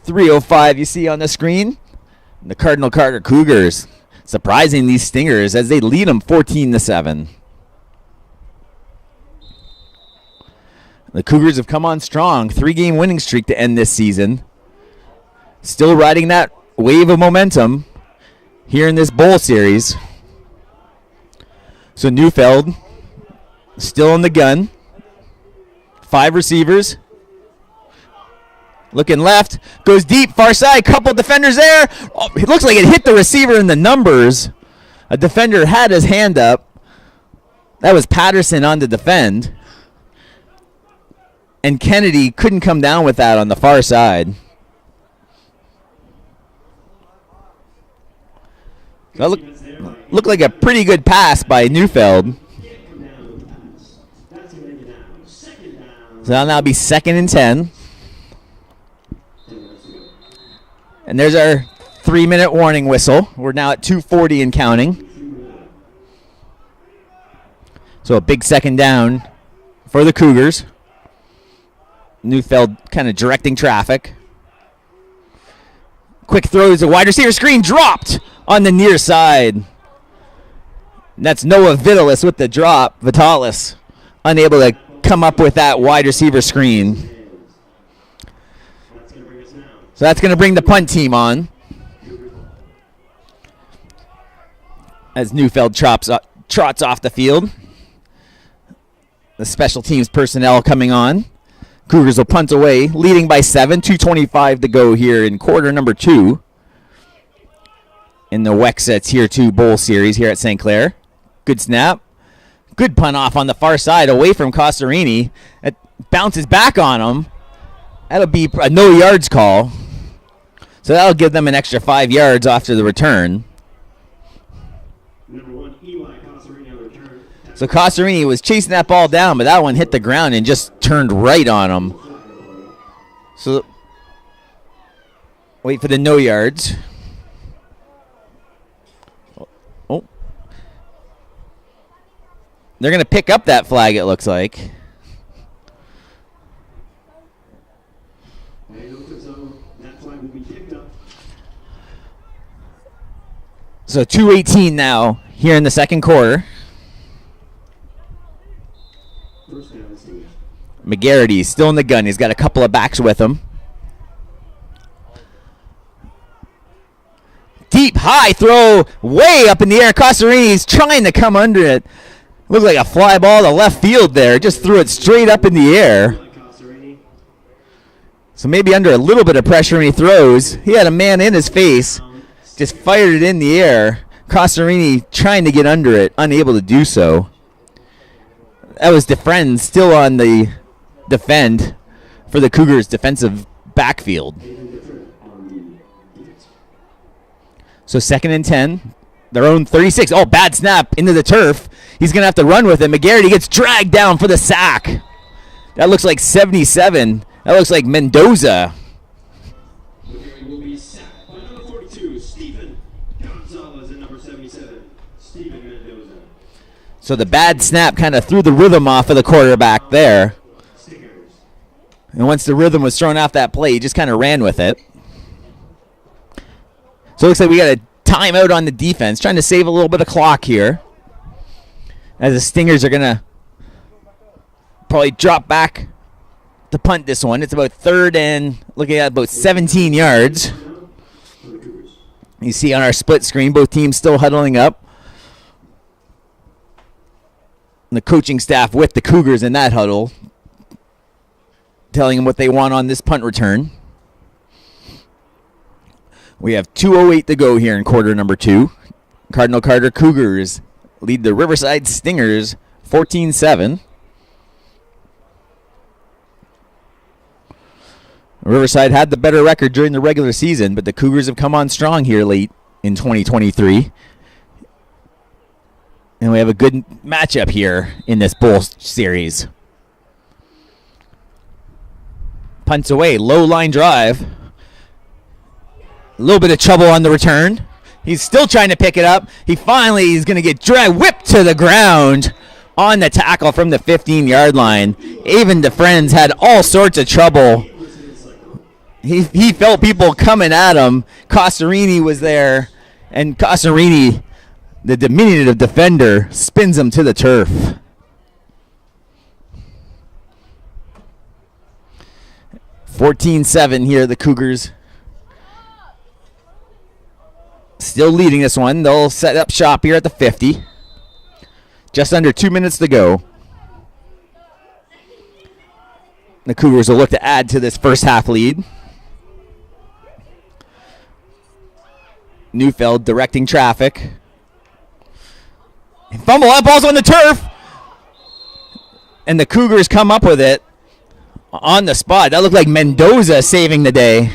3:05 you see on the screen. The Cardinal Carter Cougars surprising these Stingers as they lead them 14-7. The Cougars have come on strong. 3-game winning streak to end this season. Still riding that wave of momentum here in this bowl series. So Neufeld still in the gun. 5 receivers. Looking left, goes deep, far side, couple defenders there. Oh, it looks like it hit the receiver in the numbers. A defender had his hand up. That was Patterson on to defend. And Kennedy couldn't come down with that on the far side. That looked like a pretty good pass by Neufeld. So that'll now be 2nd and 10. And there's our 3-minute warning whistle. We're now at 2:40 and counting. So a big 2nd down for the Cougars. Neufeld kind of directing traffic. Quick throws, a wide receiver screen dropped on the near side. And that's Noah Vitalis with the drop. Vitalis unable to come up with that wide receiver screen. So that's going to bring the punt team on. As Neufeld trots off the field. The special teams personnel coming on. Cougars will punt away, leading by 7, 2:25 to go here in quarter number 2 in the Wexets Tier 2 Bowl Series here at St. Clair. Good snap. Good punt off on the far side away from Costarini. It bounces back on him. That'll be a no yards call. So that'll give them an extra 5 yards after the return. So Costarini was chasing that ball down, but that one hit the ground and just turned right on him. So wait for the no yards. Oh. They're going to pick up that flag, it looks like. So 2:18 now here in the second quarter. McGarity still in the gun. He's got a couple of backs with him. Deep, high throw, way up in the air. Costarini trying to come under it. Looked like a fly ball to left field there. Just threw it straight up in the air. So maybe under a little bit of pressure when he throws. He had a man in his face. Just fired it in the air. Costarini trying to get under it, unable to do so. That was DeFriend still on the defend for the Cougars' defensive backfield. So 2nd and 10. Their own 36. Oh, bad snap into the turf. He's going to have to run with it. McGarity gets dragged down for the sack. That looks like 77. That looks like Mendoza. So the bad snap kind of threw the rhythm off of the quarterback there. And once the rhythm was thrown off that play, he just kind of ran with it. So it looks like we got a timeout on the defense, trying to save a little bit of clock here. As the Stingers are going to probably drop back to punt this one. It's about 3rd and looking at about 17 yards. You see on our split screen, both teams still huddling up. the coaching staff with the Cougars in that huddle, telling them what they want on this punt return. We have 2:08 to go here in quarter number 2. Cardinal Carter Cougars lead the Riverside Stingers 14-7. Riverside had the better record during the regular season, but the Cougars have come on strong here late in 2023. And we have a good matchup here in this bowl series. Punts away, low line drive. A little bit of trouble on the return. He's still trying to pick it up. He finally is going to get whipped to the ground on the tackle from the 15-yard line. Avon DeFriends had all sorts of trouble. He felt people coming at him. Costarini was there, and Costarini, the diminutive defender, spins him to the turf. (14-7) here, the Cougars still leading this one. They'll set up shop here at the 50. Just under 2 minutes to go. The Cougars will look to add to this first half lead. Neufeld directing traffic. Fumble, that ball's on the turf. And the Cougars come up with it on the spot. That looked like Mendoza saving the day.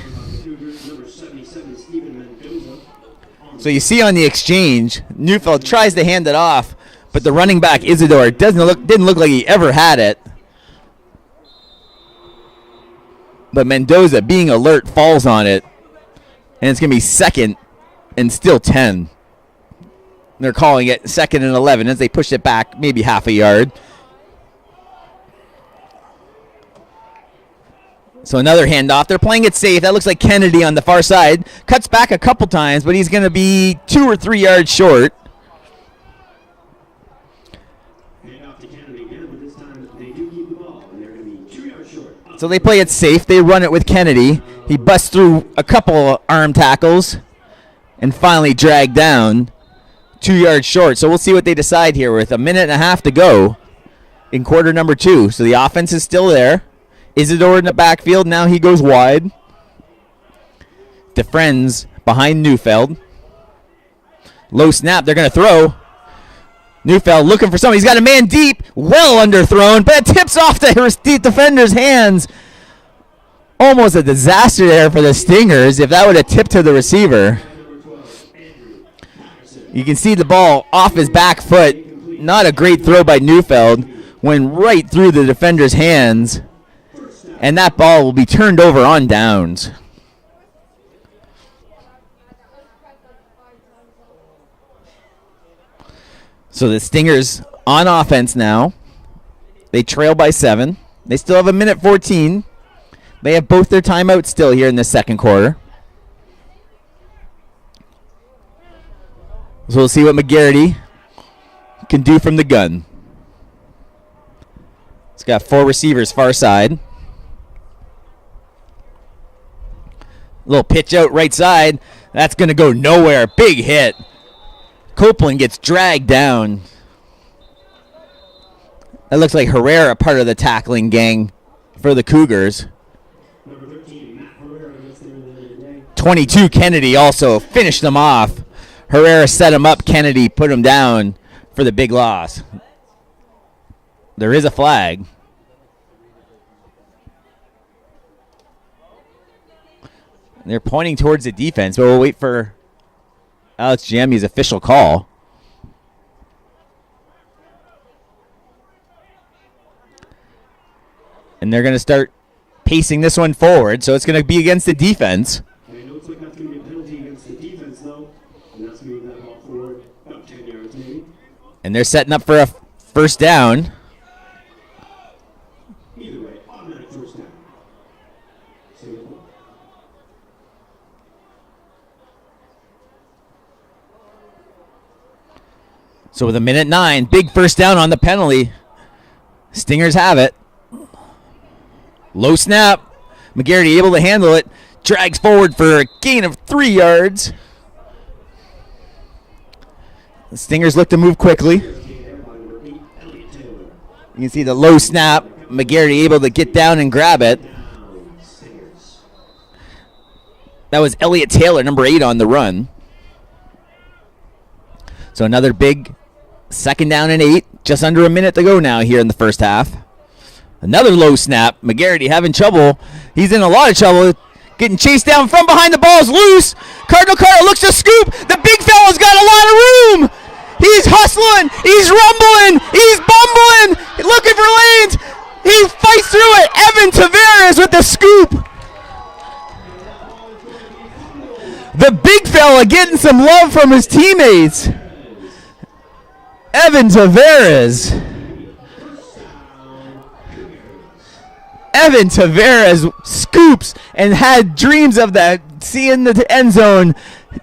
So you see on the exchange, Neufeld tries to hand it off, but the running back Isidore didn't look like he ever had it. But Mendoza, being alert, falls on it, and it's going to be second and still 10. They're calling it second and 11 as they push it back maybe half a yard. So another handoff. They're playing it safe. That looks like Kennedy on the far side. Cuts back a couple times, but he's going to be 2 or 3 yards short. Handoff to Kennedy again, but this time they do keep the ball, and they're going to be 2 yards short. So they play it safe. They run it with Kennedy. He busts through a couple of arm tackles and finally dragged down 2 yards short. So we'll see what they decide here with a minute and a half to go in quarter number 2. So the offense is still there. Isidore in the backfield. Now he goes wide. DeFriends behind Neufeld. Low snap. They're going to throw. Neufeld looking for something. He's got a man deep. Well underthrown, but it tips off the defender's hands. Almost a disaster there for the Stingers if that would have tipped to the receiver. You can see the ball off his back foot. Not a great throw by Neufeld. Went right through the defender's hands. And that ball will be turned over on downs. So the Stingers on offense now. They trail by 7. They still have a minute 14. They have both their timeouts still here in the second quarter. So we'll see what McGarity can do from the gun. He's got 4 receivers far side. Little pitch out right side. That's going to go nowhere. Big hit. Copeland gets dragged down. That looks like Herrera, part of the tackling gang for the Cougars. Number 13, Matt Herrera gets there today. 22, Kennedy also finished them off. Herrera set him up. Kennedy put him down for the big loss. There is a flag. They're pointing towards the defense, but we'll wait for Alex Giammi's official call. And they're going to start pacing this one forward, so it's going to be against the defense. And it looks like that's going to be a penalty against the defense, though. And that's going to move that ball forward about 10 yards, maybe. And they're setting up for a first down. Either way, automatic first down. So with a minute 9, big first down on the penalty. Stingers have it. Low snap. McGarity able to handle it. Drags forward for a gain of 3 yards. The Stingers look to move quickly. You can see the low snap. McGarity able to get down and grab it. That was Elliott Taylor, number 8 on the run. So another big 2nd down and 8. Just under a minute to go now here in the first half. Another low snap. McGarity having trouble. He's in a lot of trouble. Getting chased down from behind. The ball's loose. Cardinal looks to scoop. The big fella's got a lot of room. He's hustling. He's rumbling. He's bumbling. Looking for lanes. He fights through it. Evan Tavares with the scoop. The big fella getting some love from his teammates. Evan Tavares. Evan Tavares scoops and had dreams of that. Seeing the end zone.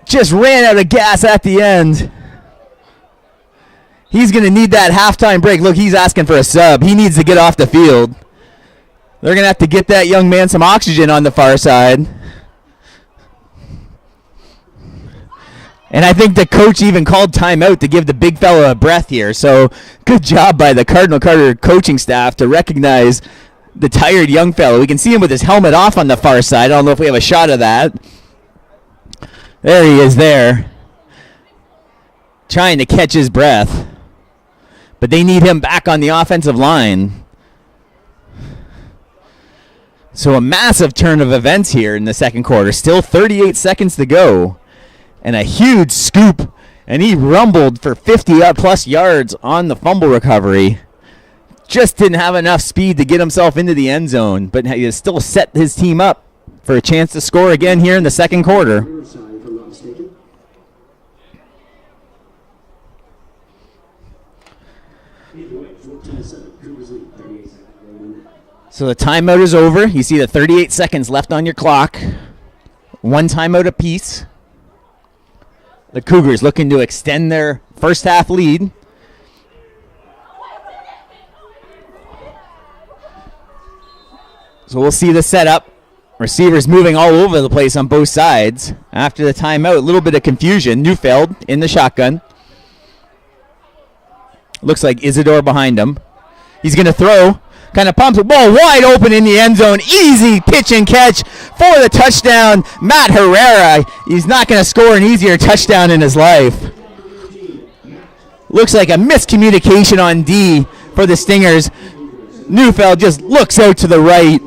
Just ran out of gas at the end. He's going to need that halftime break. Look, he's asking for a sub. He needs to get off the field. They're going to have to get that young man some oxygen on the far side. And I think the coach even called timeout to give the big fella a breath here. So good job by the Cardinal Carter coaching staff to recognize the tired young fellow. We can see him with his helmet off on the far side. I don't know if we have a shot of that. There he is there. Trying to catch his breath. But they need him back on the offensive line. So a massive turn of events here in the second quarter. Still 38 seconds to go. And a huge scoop. And he rumbled for 50-plus yards on the fumble recovery. Just didn't have enough speed to get himself into the end zone. But he has still set his team up for a chance to score again here in the second quarter. Riverside, if I'm not mistaken. Either way, 14-7. Cougars lead, 38 seconds. So the timeout is over. You see the 38 seconds left on your clock. One timeout apiece. The Cougars looking to extend their first half lead. So we'll see the setup. Receivers moving all over the place on both sides. After the timeout, a little bit of confusion. Neufeld in the shotgun. Looks like Isidore behind him. He's going to throw. Kind of pumps the ball wide open in the end zone. Easy pitch and catch for the touchdown. Matt Herrera. He's not going to score an easier touchdown in his life. Looks like a miscommunication on D for the Stingers. Neufeld just looks out to the right.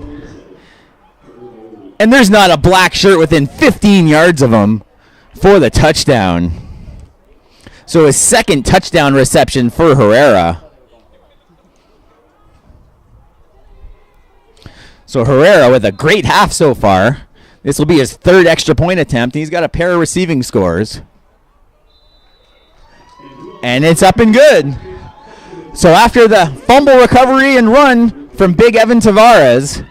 And there's not a black shirt within 15 yards of him for the touchdown. So his second touchdown reception for Herrera. So Herrera with a great half so far. This will be his third extra point attempt. He's got a pair of receiving scores. And it's up and good. So after the fumble recovery and run from Big Evan Tavares,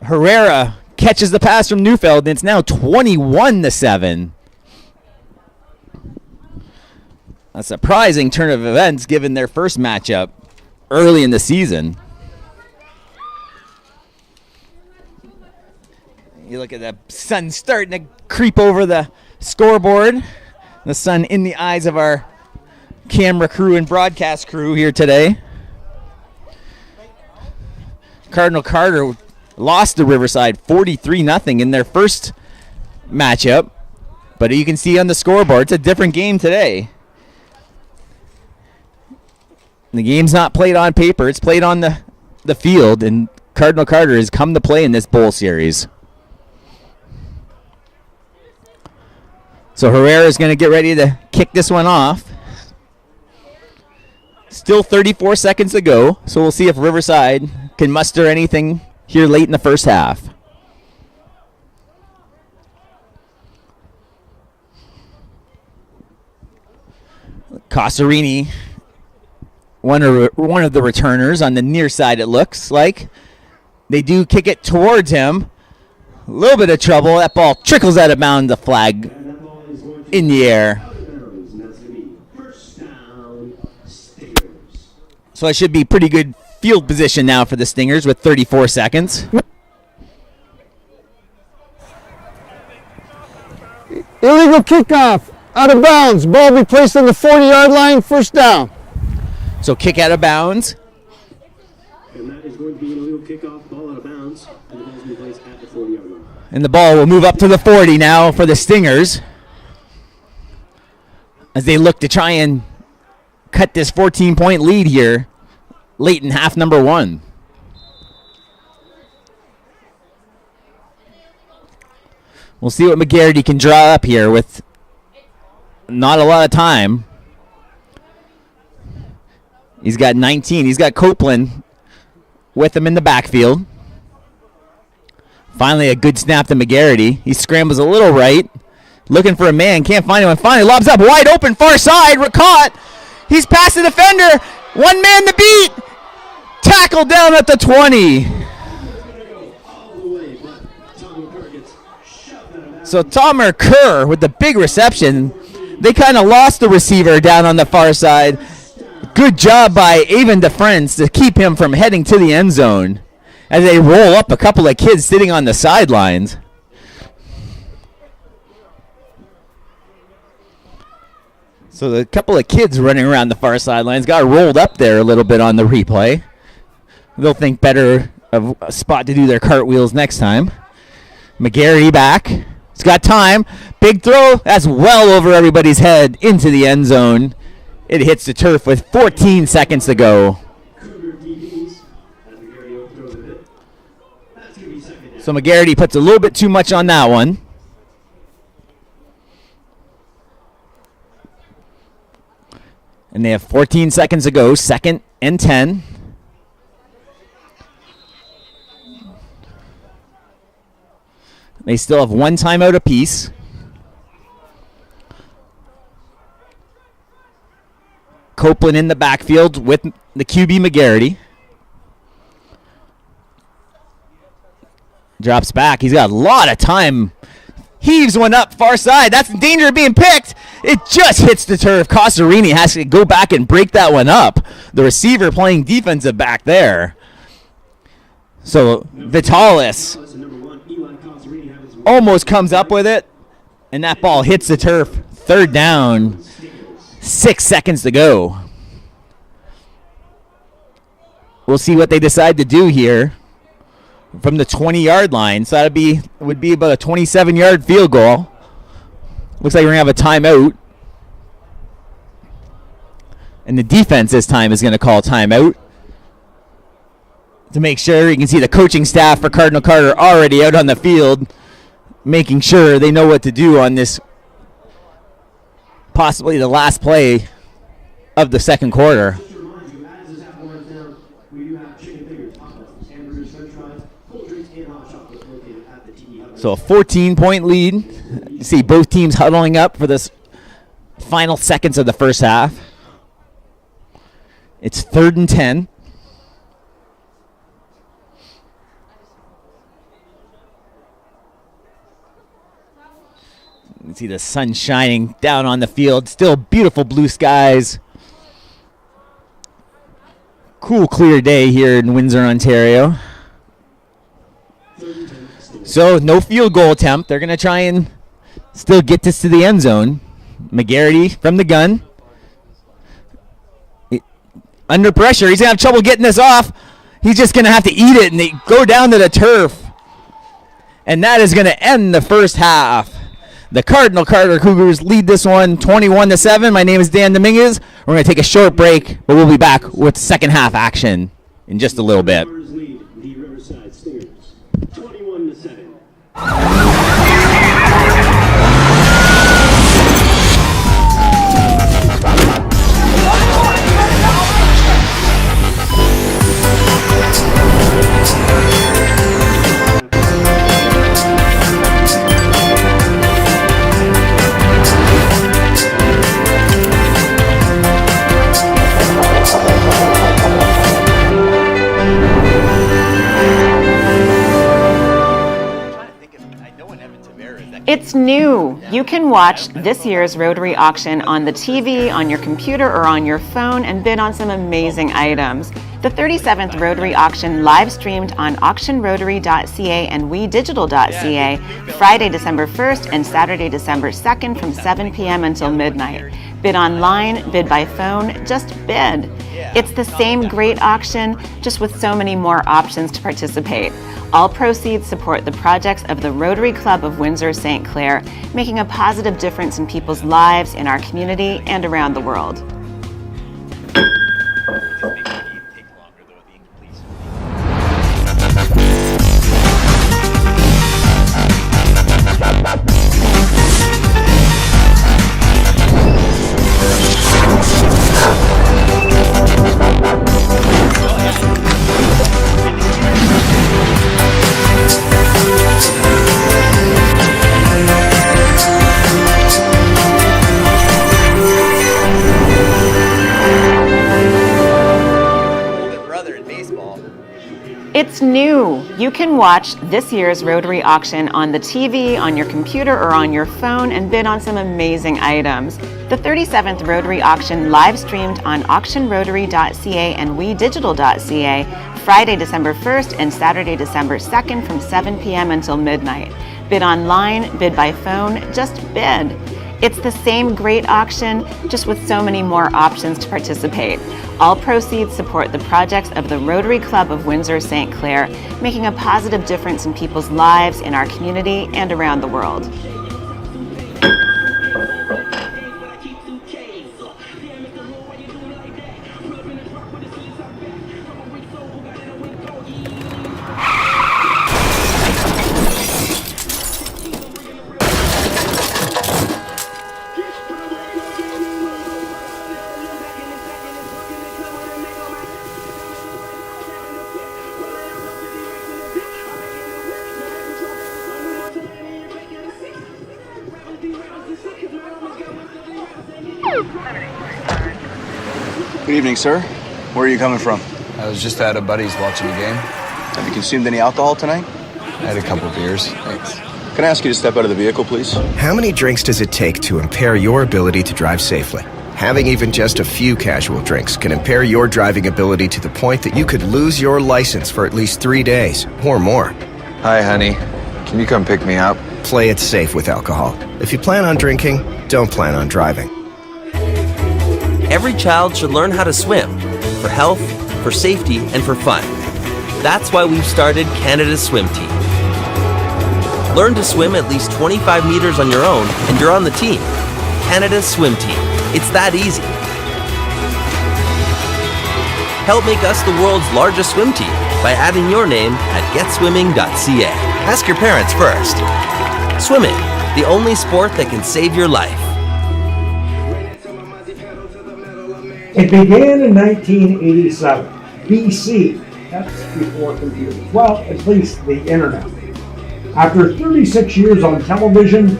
Herrera catches the pass from Neufeld, and it's now 21-7. A surprising turn of events given their first matchup early in the season. You look at the sun starting to creep over the scoreboard. The sun in the eyes of our camera crew and broadcast crew here today. Cardinal Carter lost to Riverside 43-0 in their first matchup. But you can see on the scoreboard, it's a different game today. The game's not played on paper. It's played on the field. And Cardinal Carter has come to play in this bowl series. So Herrera is going to get ready to kick this one off. Still 34 seconds to go, so we'll see if Riverside can muster anything here late in the first half. Cosarini, one of the returners on the near side, it looks like. They do kick it towards him. A little bit of trouble. That ball trickles out of bounds, the flag in the air. So it should be pretty good field position now for the Stingers with 34 seconds. Illegal kickoff. Out of bounds. Ball be placed on the 40-yard line. First down. So kick out of bounds. And that is going to be an illegal kickoff, ball out of bounds, and the ball's going to be placed at the 40-yard line. And the ball will move up to the 40 now for the Stingers, as they look to try and cut this 14-point lead here late in half number 1. We'll see what McGarity can draw up here with not a lot of time. He's got 19. He's got Copeland with him in the backfield. Finally, a good snap to McGarity. He scrambles a little right, looking for a man. Can't find anyone. Finally, lobs up wide open, far side. Caught. He's past the defender. One man to beat. Tackled down at the 20. So Tomer Kerr with the big reception. They kind of lost the receiver down on the far side. Good job by Avon DeFrance to keep him from heading to the end zone as they roll up a couple of kids sitting on the sidelines. So the couple of kids running around the far sidelines got rolled up there a little bit on the replay. They'll think better of a spot to do their cartwheels next time. McGarry back. He's got time. Big throw. That's well over everybody's head into the end zone. It hits the turf with 14 seconds to go. So McGarity puts a little bit too much on that one. And they have 14 seconds to go. 2nd and 10. They still have one timeout apiece. Copeland in the backfield with the QB McGarity. Drops back. He's got a lot of time. Heaves one up far side. That's in danger of being picked. It just hits the turf. Cosarini has to go back and break that one up. The receiver playing defensive back there. So Vitalis almost comes up with it, and that ball hits the turf. 3rd down. 6 seconds to go. We'll see what they decide to do here from the 20-yard line. So that would be about a 27-yard field goal. Looks like we're going to have a timeout. And the defense this time is going to call timeout to make sure. You can see the coaching staff for Cardinal Carter already out on the field, making sure they know what to do on this possibly the last play of the second quarter. So a 14-point lead. You see both teams huddling up for this final seconds of the first half. It's 3rd and 10. You can see the sun shining down on the field. Still beautiful blue skies. Cool, clear day here in Windsor, Ontario. So no field goal attempt. They're going to try and still get this to the end zone. McGarity from the gun. Under pressure. He's going to have trouble getting this off. He's just going to have to eat it, and they go down to the turf. And that is going to end the first half. The Cardinal Carter Cougars lead this one 21-7. My name is Dan Dominguez. We're going to take a short break, but we'll be back with second half action in just a little bit. Lead the Riverside Stingers 21-7. It's new. You can watch this year's Rotary auction on the TV, on your computer, or on your phone and bid on some amazing items. The 37th Rotary Auction live streamed on auctionrotary.ca and wedigital.ca Friday, December 1st and Saturday, December 2nd from 7 p.m. until midnight. Bid online, bid by phone, just bid. It's the same great auction, just with so many more options to participate. All proceeds support the projects of the Rotary Club of Windsor-St. Clair, making a positive difference in people's lives, in our community, and around the world. It's new. You can watch this year's Rotary auction on the TV, on your computer, or on your phone and bid on some amazing items. The 37th Rotary auction live streamed on auctionrotary.ca and wedigital.ca Friday, December 1st and Saturday, December 2nd from 7 p.m. until midnight. Bid online, bid by phone, just bid. It's the same great auction, just with so many more options to participate. All proceeds support the projects of the Rotary Club of Windsor-St. Clair, making a positive difference in people's lives, in our community, and around the world. Good evening, sir. Where are you coming from? I was just at a buddy's watching a game. Have you consumed any alcohol tonight? I had a couple beers. Thanks. Can I ask you to step out of the vehicle, please? How many drinks does it take to impair your ability to drive safely? Having even just a few casual drinks can impair your driving ability to the point that you could lose your license for at least 3 days or more. Hi, honey. Can you come pick me up? Play it safe with alcohol. If you plan on drinking, don't plan on driving. Every child should learn how to swim, for health, for safety, and for fun. That's why we've started Canada's Swim Team. Learn to swim at least 25 meters on your own, and you're on the team. Canada's Swim Team. It's that easy. Help make us the world's largest swim team by adding your name at getswimming.ca. Ask your parents first. Swimming, the only sport that can save your life. It began in 1987, BC. That's before computers. Well, at least the internet. After 36 years on television,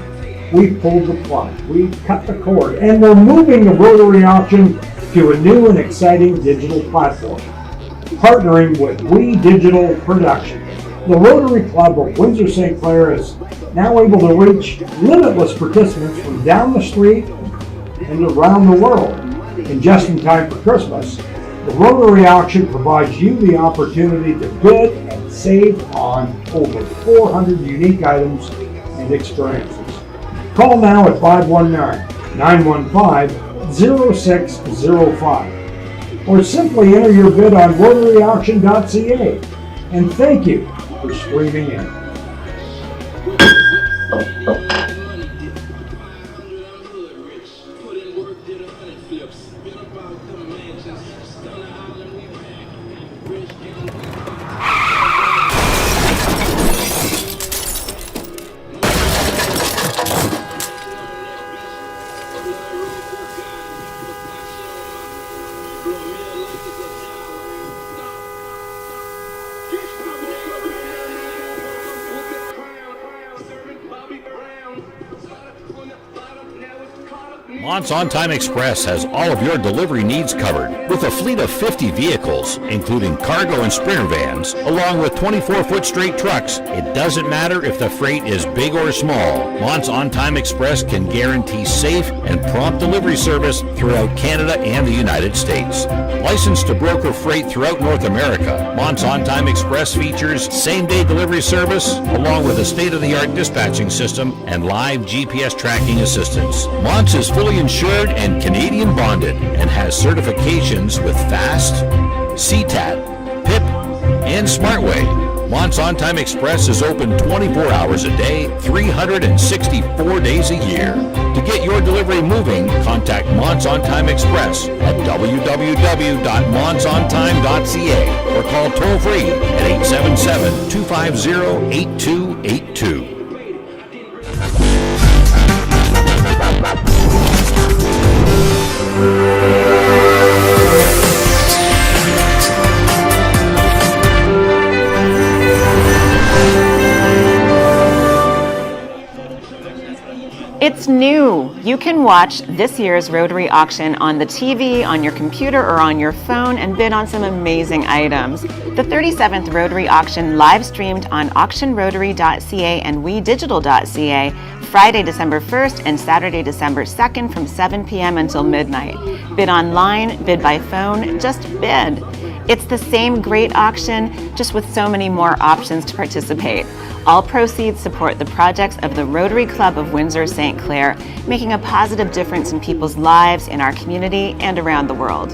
we've pulled the plug. We've cut the cord, and we're moving the Rotary auction to a new and exciting digital platform, partnering with We Digital Production. The Rotary Club of Windsor-St. Clair is now able to reach limitless participants from down the street and around the world. And just in time for Christmas, the Rotary auction provides you the opportunity to bid and save on over 400 unique items and experiences. Call now at 519-915-0605 or simply enter your bid on rotaryauction.ca. And thank you for streaming in. Mont's On Time Express has all of your delivery needs covered with a fleet of 50 vehicles, including cargo and sprinter vans, along with 24-foot straight trucks. It doesn't matter if the freight is big or small. Mont's On Time Express can guarantee safe and prompt delivery service throughout Canada and the United States. Licensed to broker freight throughout North America, Mont's On Time Express features same-day delivery service, along with a state-of-the-art dispatching system and live GPS tracking assistance. Mont's is fully insured and Canadian bonded and has certifications with FAST, CTAT, PIP, and SmartWay. Mont's On Time Express is open 24 hours a day, 364 days a year. To get your delivery moving, contact Mont's On Time Express at www.montsontime.ca or call toll-free at 877-250-8282. It's new. You can watch this year's Rotary auction on the TV, on your computer, or on your phone and bid on some amazing items. The 37th Rotary auction live streamed on auctionrotary.ca and wedigital.ca Friday, December 1st and Saturday, December 2nd from 7 p.m. until midnight. Bid online, bid by phone, just bid. It's the same great auction, just with so many more options to participate. All proceeds support the projects of the Rotary Club of Windsor-St. Clair, making a positive difference in people's lives, in our community, and around the world.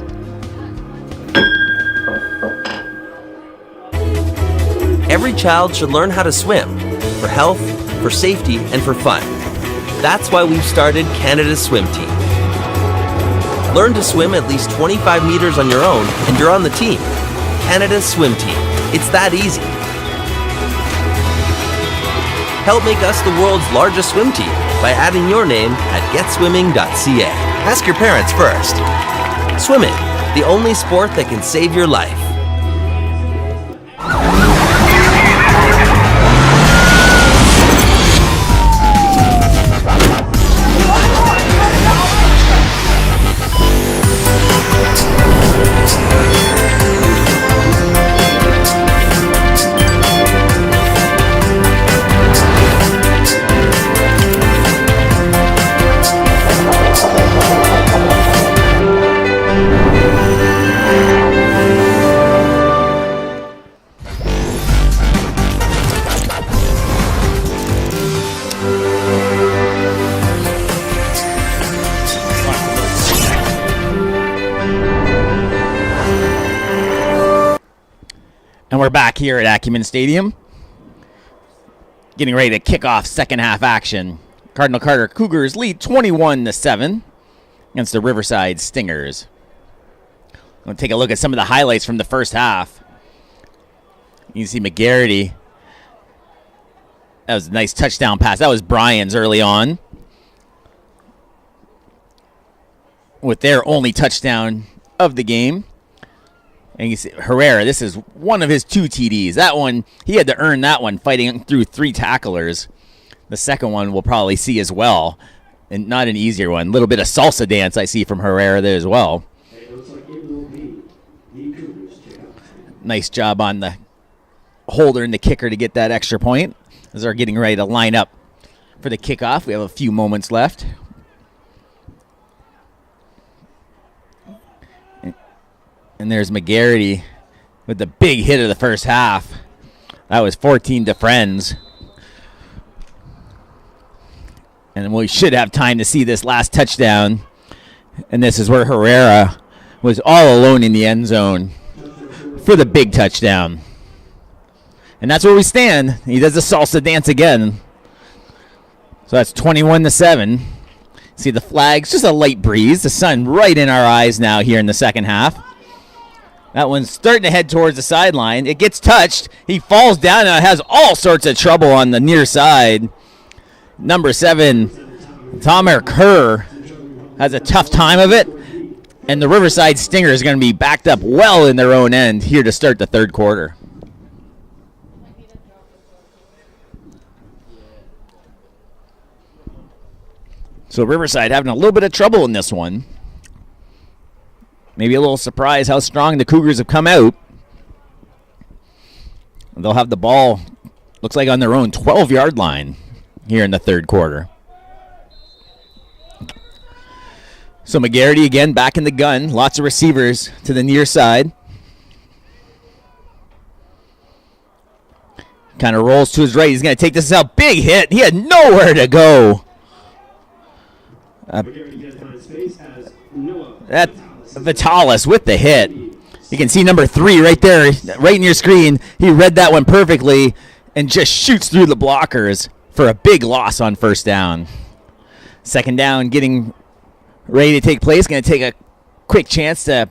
Every child should learn how to swim, for health, for safety, and for fun. That's why we've started Canada's Swim Team. Learn to swim at least 25 meters on your own, and you're on the team. Canada's Swim Team. It's that easy. Help make us the world's largest swim team by adding your name at getswimming.ca. Ask your parents first. Swimming, the only sport that can save your life. And we're back here at Acumen Stadium, getting ready to kick off second half action. Cardinal Carter Cougars lead 21-7 against the Riverside Stingers. We'll take a look at some of the highlights from the first half. You can see McGarity. That was a nice touchdown pass. That was Brian's early on, with their only touchdown of the game. And you see Herrera, this is one of his 2 TDs. That one, he had to earn that one fighting through 3 tacklers. The second one we'll probably see as well, and not an easier one. A little bit of salsa dance I see from Herrera there as well. Nice job on the holder and the kicker to get that extra point as they're getting ready to line up for the kickoff. We have a few moments left. And there's McGarity with the big hit of the first half. That was 14 to Friends. And we should have time to see this last touchdown. And this is where Herrera was all alone in the end zone for the big touchdown. And that's where we stand. He does the salsa dance again. So that's 21-7. See the flags, just a light breeze. The sun right in our eyes now here in the second half. That one's starting to head towards the sideline. It gets touched. He falls down and has all sorts of trouble on the near side. Number 7, Tomer Kerr, has a tough time of it. And the Riverside Stingers is going to be backed up well in their own end here to start the third quarter. So Riverside having a little bit of trouble in this one. Maybe a little surprise how strong the Cougars have come out. They'll have the ball, looks like on their own 12-yard line here in the third quarter. So McGarity again back in the gun. Lots of receivers to the near side. Kind of rolls to his right. He's going to take this out. Big hit. He had nowhere to go. That's Vitalis with the hit. You can see number 3 right there, right in your screen. He read that one perfectly and just shoots through the blockers for a big loss on first down. Second down getting ready to take place. Going to take a quick chance to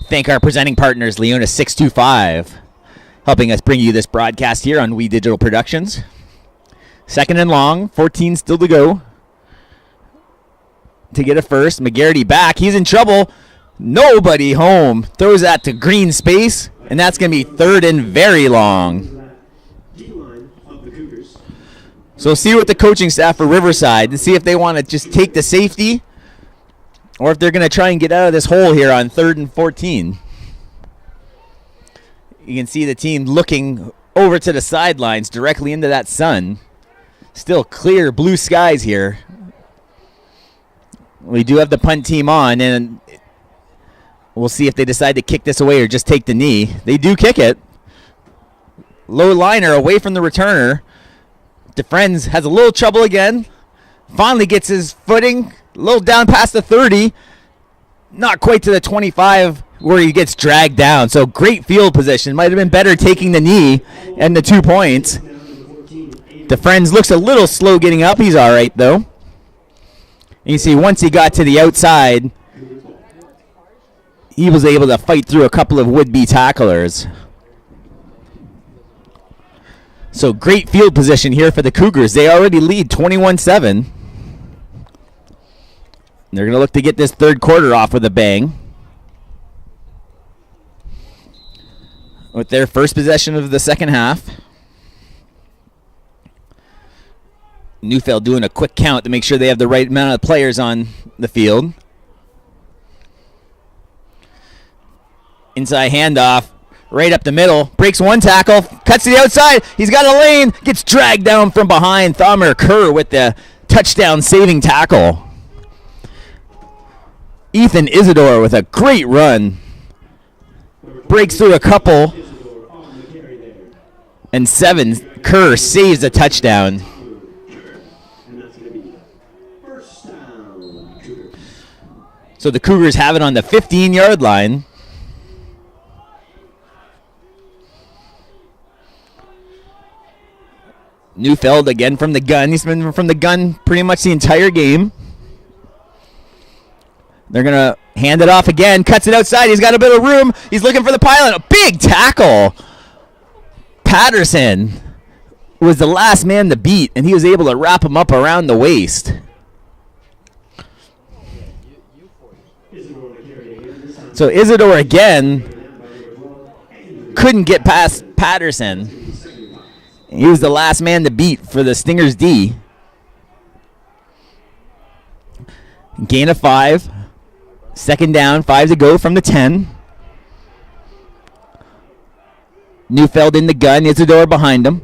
thank our presenting partners, Leona 625, helping us bring you this broadcast here on We Digital Productions. Second and long, 14 still to go. To get a first, McGarity back. He's in trouble. Nobody home. Throws that to green space, and that's going to be third and very long. So see what the coaching staff for Riverside to see if they want to just take the safety or if they're going to try and get out of this hole here on 3rd and 14. You can see the team looking over to the sidelines directly into that sun. Still clear blue skies here. We do have the punt team on, and we'll see if they decide to kick this away or just take the knee. They do kick it. Low liner away from the returner. DeFrenz has a little trouble again. Finally gets his footing. A little down past the 30. Not quite to the 25 where he gets dragged down. So great field position. Might have been better taking the knee and the 2 points. DeFrenz looks a little slow getting up. He's all right, though. And you see once he got to the outside, he was able to fight through a couple of would-be tacklers. So great field position here for the Cougars. They already lead 21-7. They're going to look to get this third quarter off with a bang. With their first possession of the second half. Neufeld doing a quick count to make sure they have the right amount of players on the field. Inside handoff, right up the middle. Breaks one tackle, cuts to the outside. He's got a lane, gets dragged down from behind. Thamer Kerr with the touchdown saving tackle. Ethan Isidore with a great run. Breaks through a couple. And 7, Kerr saves a touchdown. So the Cougars have it on the 15-yard line. Neufeld again from the gun. He's been from the gun pretty much the entire game. They're going to hand it off again. Cuts it outside. He's got a bit of room. He's looking for the pylon. A big tackle. Patterson was the last man to beat, and he was able to wrap him up around the waist. So Isidore again couldn't get past Patterson. He was the last man to beat for the Stingers D. Gain of 5. Second down, 5 to go from the 10. Neufeld in the gun, Isidore behind him.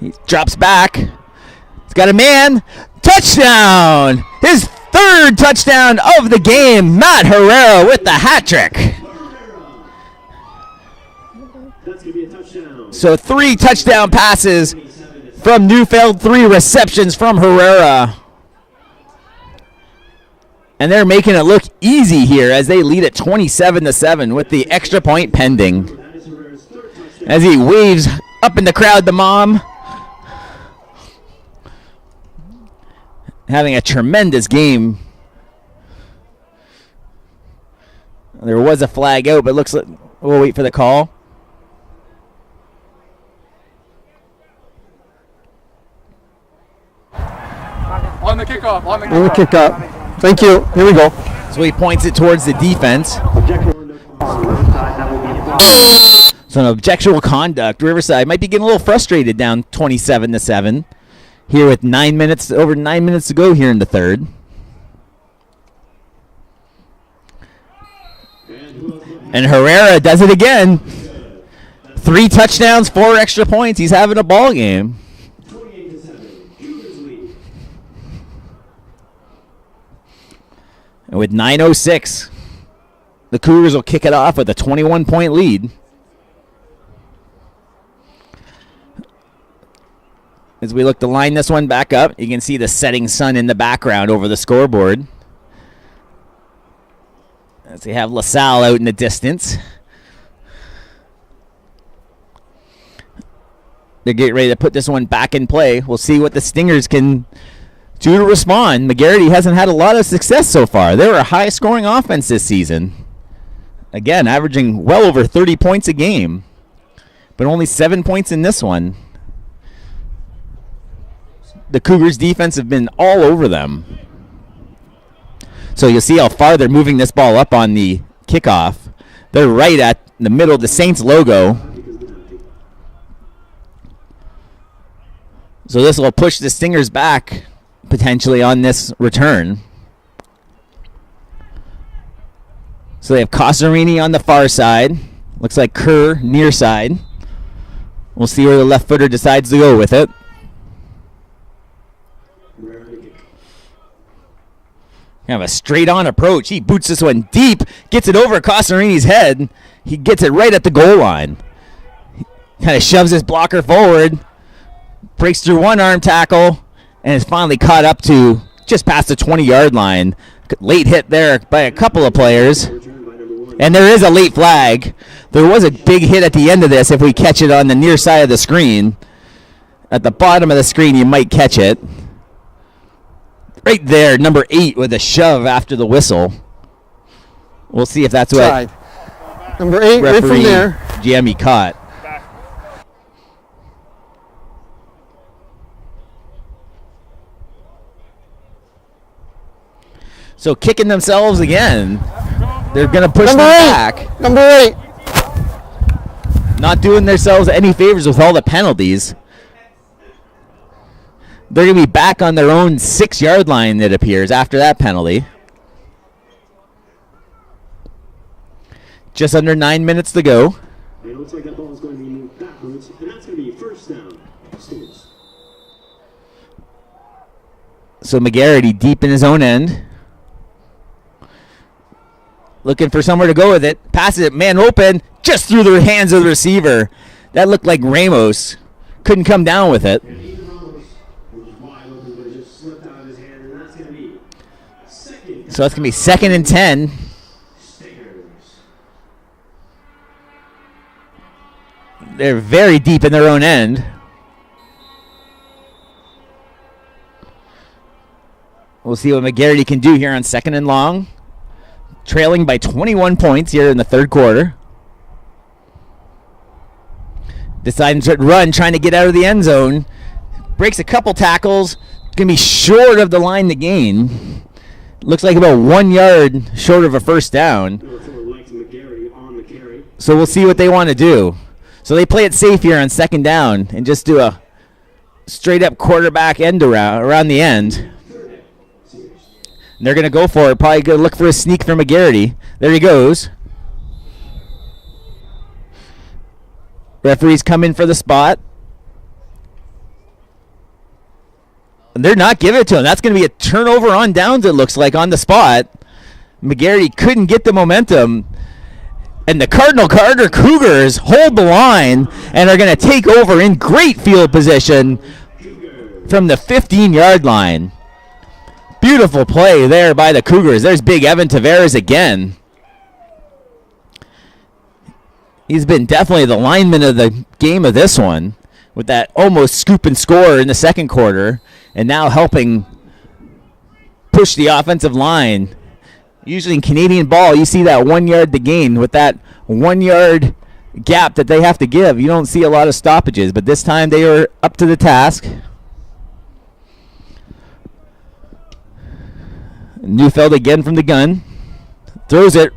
He drops back. He's got a man. Touchdown! His third touchdown of the game. Matt Herrera with the hat trick. So 3 touchdown passes from Neufeld, 3 receptions from Herrera. And they're making it look easy here as they lead at 27-7 with the extra point pending. As he waves up in the crowd, the mom. Having a tremendous game. There was a flag out, but looks like we'll wait for the call. On the kickoff. On the kickoff. Thank you. Here we go. So he points it towards the defense. So an objectionable conduct. Riverside might be getting a little frustrated down 27-7. here with over 9 minutes to go here in the third. And Herrera does it again. 3 touchdowns, 4 extra points. He's having a ball game. 28-7, Cougars lead. And with 9:06, the Cougars will kick it off with a 21-point lead. As we look to line this one back up, you can see the setting sun in the background over the scoreboard. As they have LaSalle out in the distance. They're getting ready to put this one back in play. We'll see what the Stingers can do to respond. McGarity hasn't had a lot of success so far. They're a high-scoring offense this season. Again, averaging well over 30 points a game, but only 7 points in this one. The Cougars' defense have been all over them. So you'll see how far they're moving this ball up on the kickoff. They're right at the middle of the Saints logo. So this will push the Stingers back potentially on this return. So they have Cosarini on the far side. Looks like Kerr near side. We'll see where the left footer decides to go with it. Kind of a straight-on approach. He boots this one deep, gets it over Cosarini's head. He gets it right at the goal line. He kind of shoves his blocker forward, breaks through one arm tackle, and is finally caught up to just past the 20-yard line. Late hit there by a couple of players. And there is a late flag. There was a big hit at the end of this if we catch it on the near side of the screen. At the bottom of the screen, you might catch it. Right there, number 8 with a shove after the whistle. We'll see if that's what number 8 right from there. Jamie caught. So kicking themselves again. They're going to push them back. Number 8. Not doing themselves any favors with all the penalties. They're going to be back on their own 6-yard line, it appears, after that penalty. Just under 9 minutes to go. It looks like that ball is going to be moved backwards, and that's going to be first down. Stingers. So McGarity deep in his own end. Looking for somewhere to go with it. Passes it, man open, just through the hands of the receiver. That looked like Ramos. Couldn't come down with it. So that's going to be 2nd and 10. They're very deep in their own end. We'll see what McGarity can do here on 2nd and long. Trailing by 21 points here in the third quarter. Deciding to run, trying to get out of the end zone. Breaks a couple tackles. Going to be short of the line to gain. Looks like about 1 yard short of a first down. So we'll see what they want to do. So they play it safe here on 2nd down and just do a straight up quarterback end around the end. And they're going to go for it. Probably going to look for a sneak from McGarity. There he goes. Referees come in for the spot. And they're not giving it to him. That's going to be a turnover on downs, it looks like, on the spot. McGarity couldn't get the momentum. And the Cardinal Cougars hold the line and are going to take over in great field position from the 15-yard line. Beautiful play there by the Cougars. There's big Evan Tavares again. He's been definitely the lineman of the game of this one with that almost scoop and score in the second quarter and now helping push the offensive line. Usually in Canadian ball, you see that 1 yard to gain. With that 1 yard gap that they have to give, you don't see a lot of stoppages, but this time they were up to the task. Neufeld again from the gun. Throws it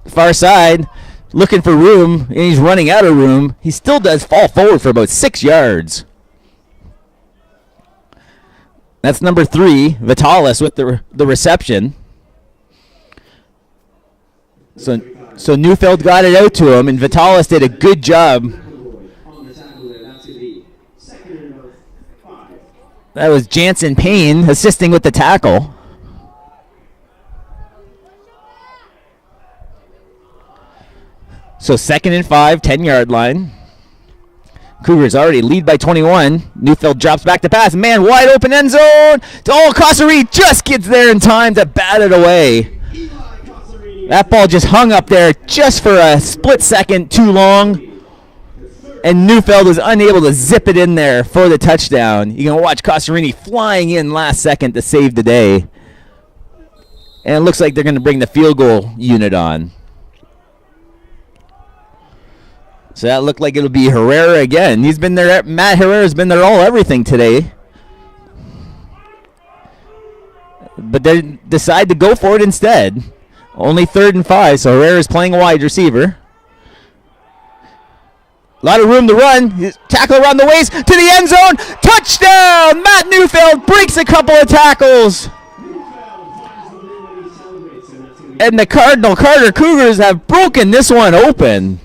far side, looking for room, and he's running out of room. He still does fall forward for about 6 yards. That's number 3, Vitalis with the reception. So Neufeld got it out to him, and Vitalis did a good job. On the tackle there, that's going to be 2nd and about 5. That was Jansen Payne assisting with the tackle. So 2nd and 5, 10-yard line. Cougars already lead by 21. Neufeld drops back to pass. Man, wide open end zone. Oh, Cossaree just gets there in time to bat it away. That ball just hung up there just for a split second too long. And Neufeld was unable to zip it in there for the touchdown. You can watch Cossarini flying in last second to save the day. And it looks like they're going to bring the field goal unit on. So that looked like it'll be Herrera again. He's been there. Matt Herrera's been there all everything today. But they decide to go for it instead. Only 3rd and 5, so Herrera's playing wide receiver. A lot of room to run. Tackle around the waist to the end zone. Touchdown! Matt Neufeld breaks a couple of tackles. And the Cardinal Carter Cougars have broken this one open.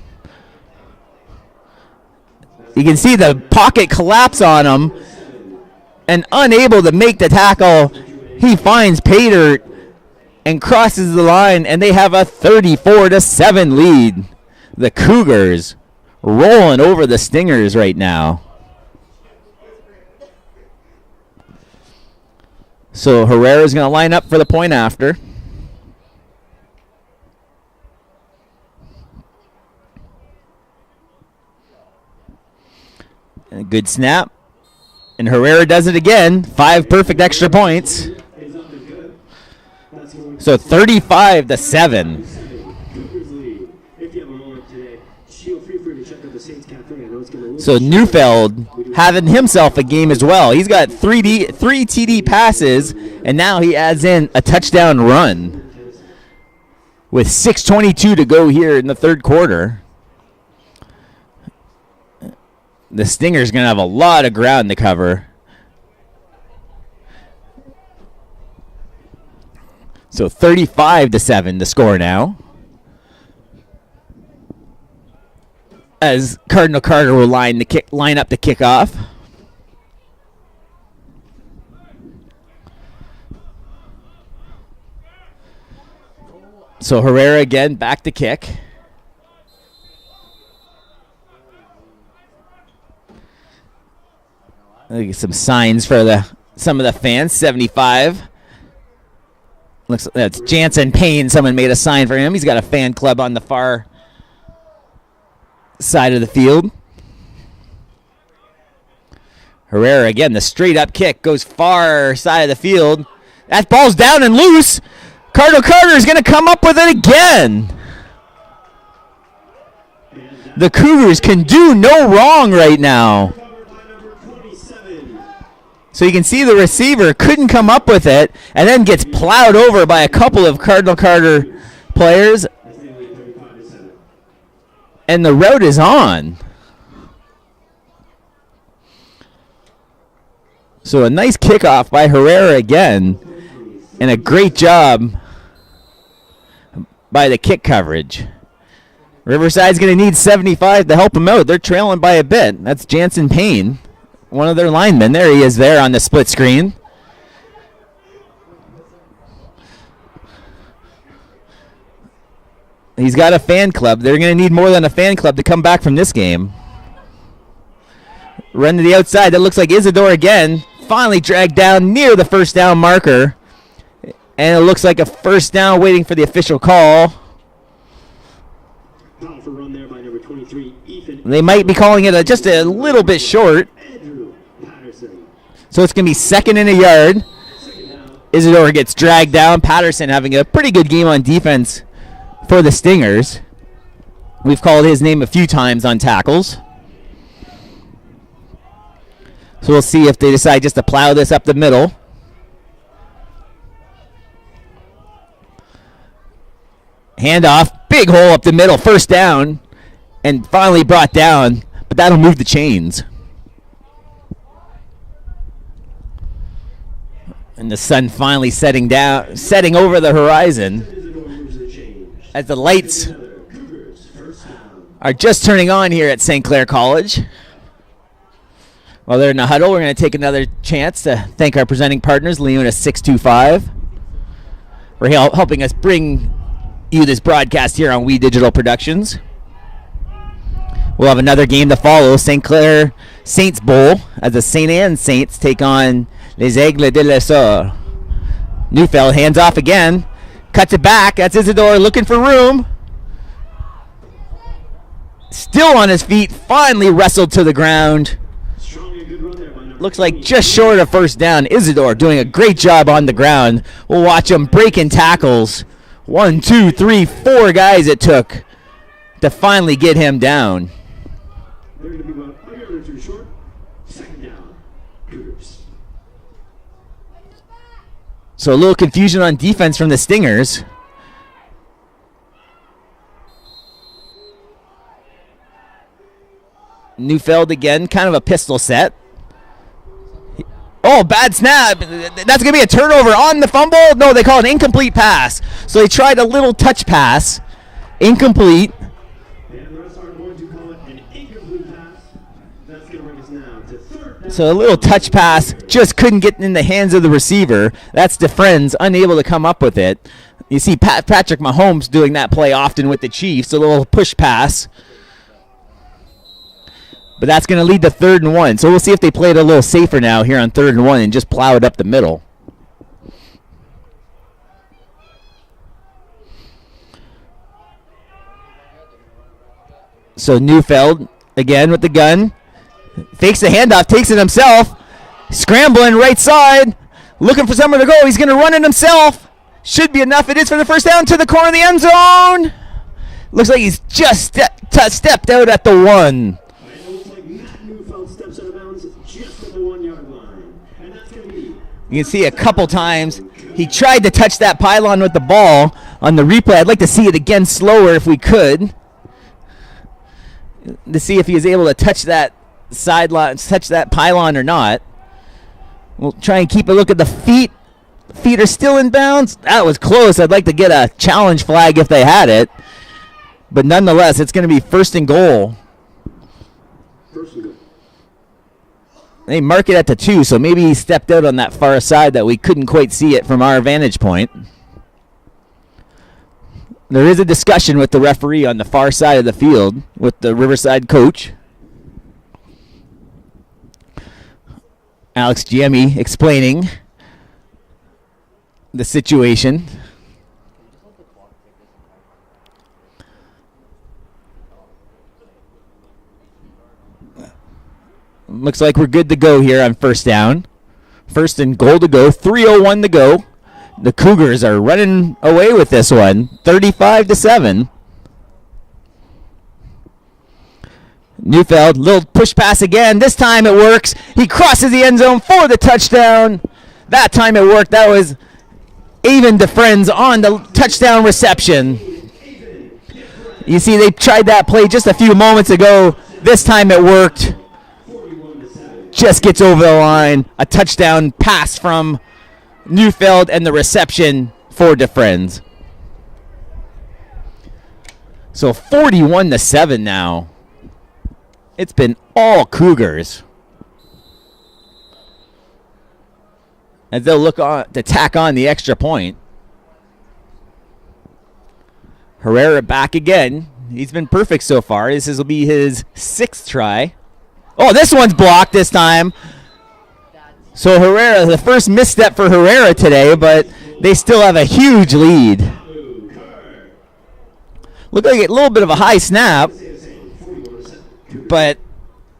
You can see the pocket collapse on him. And unable to make the tackle, he finds Pater and crosses the line, and they have a 34-7 lead. The Cougars rolling over the Stingers right now. So Herrera's going to line up for the point after. And a good snap. And Herrera does it again. 5 perfect extra points. So 35-7. So Neufeld having himself a game as well. He's got 3 TD passes, and now he adds in a touchdown run with 6:22 to go here in the 3rd quarter. The Stingers going to have a lot of ground to cover. So 35-7 the score now. As Cardinal Carter will line up the kickoff. So Herrera again back to kick. Look at some signs for some of the fans. 75. Looks like that's Jansen Payne. Someone made a sign for him. He's got a fan club on the far side of the field. Herrera again, the straight up kick goes far side of the field. That ball's down and loose. Cardinal Carter is going to come up with it again. The Cougars can do no wrong right now. So you can see the receiver couldn't come up with it and then gets plowed over by a couple of Cardinal Carter players. And the route is on. So a nice kickoff by Herrera again. And a great job by the kick coverage. Riverside's going to need 75 to help him out. They're trailing by a bit. That's Jansen Payne, one of their linemen. There he is there on the split screen. He's got a fan club. They're going to need more than a fan club to come back from this game. Run to the outside. That looks like Isidore again. Finally dragged down near the first down marker. And it looks like a first down waiting for the official call. They might be calling it just a little bit short. So it's going to be 2nd and a yard. Isidore gets dragged down. Patterson having a pretty good game on defense for the Stingers. We've called his name a few times on tackles. So we'll see if they decide just to plow this up the middle. Handoff, big hole up the middle, first down, and finally brought down, but that'll move the chains. And the sun finally setting over the horizon as the lights are just turning on here at St. Clair College. While they're in the huddle, we're going to take another chance to thank our presenting partners, Leona 625, for helping us bring you this broadcast here on We Digital Productions. We'll have another game to follow, St. Clair Saints Bowl, as the St. Anne Saints take on Les Aigles de l'Essor. Neufeld hands off again, cuts it back. That's Isidore looking for room. Still on his feet, finally wrestled to the ground. Looks like just short of first down. Isidore doing a great job on the ground. We'll watch him breaking tackles. 1, 2, 3, 4 guys it took to finally get him down. They're going to be about 1 yard or 2 short. Second down, Cougars. So a little confusion on defense from the Stingers. Neufeld again, kind of a pistol set. Oh, bad snap. That's going to be a turnover on the fumble. No, they call it an incomplete pass. So they tried a little touch pass. Incomplete. And the rest are going to call it an incomplete pass. That's going to bring us now to third down. So a little touch pass just couldn't get in the hands of the receiver. That's DeFriends, unable to come up with it. You see Patrick Mahomes doing that play often with the Chiefs. A little push pass. But that's going to lead to 3rd and 1. So we'll see if they play it a little safer now here on 3rd and 1 and just plow it up the middle. So Neufeld again with the gun. Fakes the handoff, takes it himself. Scrambling right side. Looking for somewhere to go. He's going to run it himself. Should be enough. It is for the first down to the corner of the end zone. Looks like he's just stepped out at the 1. Steps out of bounds just at the 1 yard line. And that's going to be. You can see a couple times he tried to touch that pylon with the ball on the replay. I'd like to see it again slower if we could, to see if he was able to touch that sideline, touch that pylon or not. We'll try and keep a look at the feet. Feet are still in bounds. That was close. I'd like to get a challenge flag if they had it. But nonetheless, it's going to be 1st and goal. They mark it at the 2, so maybe he stepped out on that far side that we couldn't quite see it from our vantage point. There is a discussion with the referee on the far side of the field with the Riverside coach. Alex Giammi explaining the situation. Looks like we're good to go here on 1st down. 1st and goal to go. 3:01 to go. The Cougars are running away with this one. 35-7. Neufeld, little push pass again. This time it works. He crosses the end zone for the touchdown. That time it worked. That was Avon DeFriends on the touchdown reception. You see, they tried that play just a few moments ago. This time it worked. Just gets over the line. A touchdown pass from Neufeld and the reception for DeFriends. So 41-7 now. It's been all Cougars. As they'll look on to tack on the extra point. Herrera back again. He's been perfect so far. This will be his 6th try. Oh, this one's blocked this time. So Herrera, the first misstep for Herrera today, but they still have a huge lead. Looked like a little bit of a high snap, but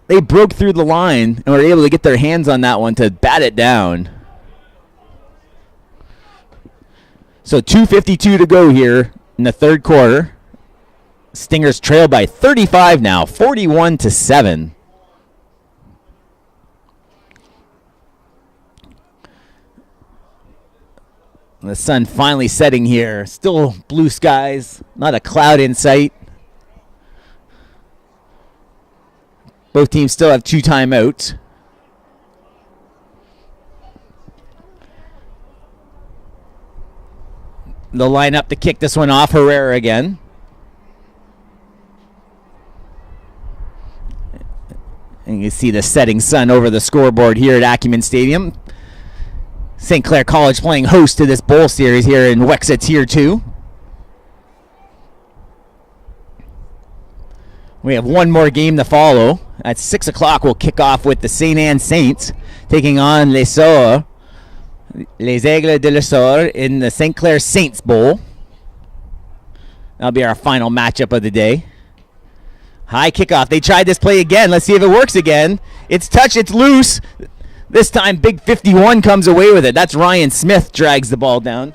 they broke through the line and were able to get their hands on that one to bat it down. So 2:52 to go here in the 3rd quarter. Stingers trail by 35 now, 41-7. The sun finally setting here. Still blue skies, not a cloud in sight. Both teams still have 2 timeouts. They'll line up to kick this one off. Herrera again. And you see the setting sun over the scoreboard here at Acumen Stadium. St. Clair College playing host to this bowl series here in Wexa Tier 2. We have one more game to follow. At 6 o'clock, we'll kick off with the St. Anne Saints taking on Les Aigles de l'Essor in the St. Clair Saints Bowl. That'll be our final matchup of the day. High kickoff. They tried this play again. Let's see if it works again. It's touch. It's loose. This time, Big 51 comes away with it. That's Ryan Smith drags the ball down.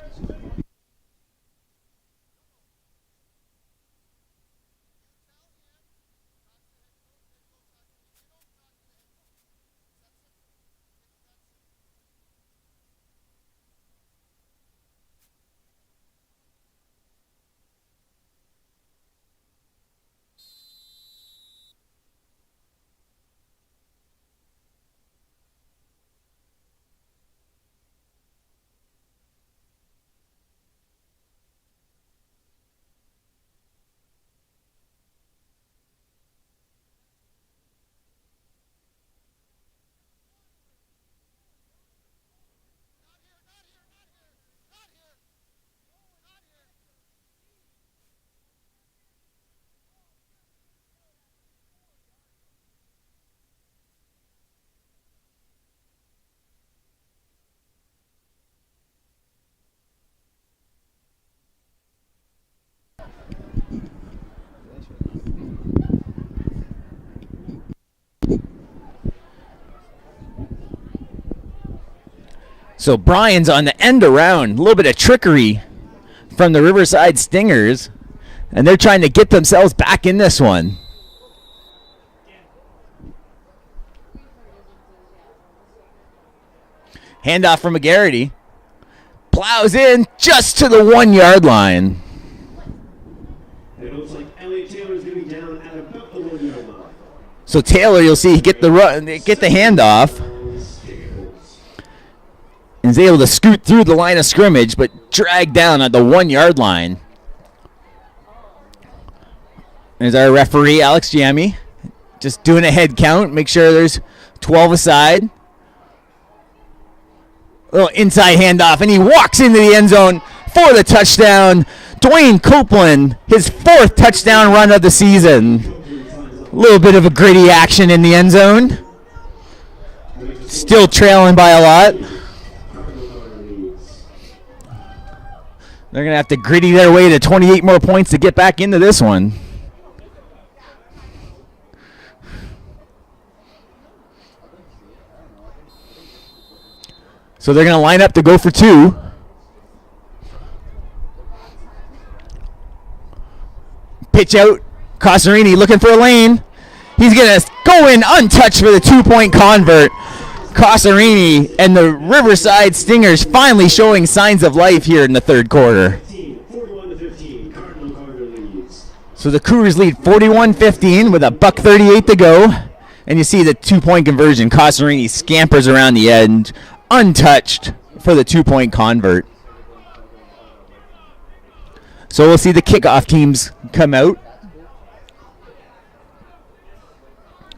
So Brian's on the end around. A little bit of trickery from the Riverside Stingers. And they're trying to get themselves back in this one. Handoff from McGarity. Plows in just to the 1 yard line. It looks like Elliot Taylor is going to be down at about the 1 yard line. So Taylor, you'll see, get the handoff. And is able to scoot through the line of scrimmage, but dragged down at the 1 yard line. There's our referee, Alex Giammi, just doing a head count, make sure there's 12 aside. A little inside handoff, and he walks into the end zone for the touchdown. Dwayne Copeland, his 4th touchdown run of the season. A little bit of a gritty action in the end zone. Still trailing by a lot. They're going to have to gritty their way to 28 more points to get back into this one. So they're going to line up to go for 2. Pitch out. Cosarini looking for a lane. He's going to go in untouched for the 2-point convert. Cosarini and the Riverside Stingers finally showing signs of life here in the third quarter. 41-15, Cardinal leads. So the Cougars lead 41-15 with a $1:38 to go. And you see the 2-point conversion. Cosarini scampers around the end, untouched for the 2-point convert. So we'll see the kickoff teams come out.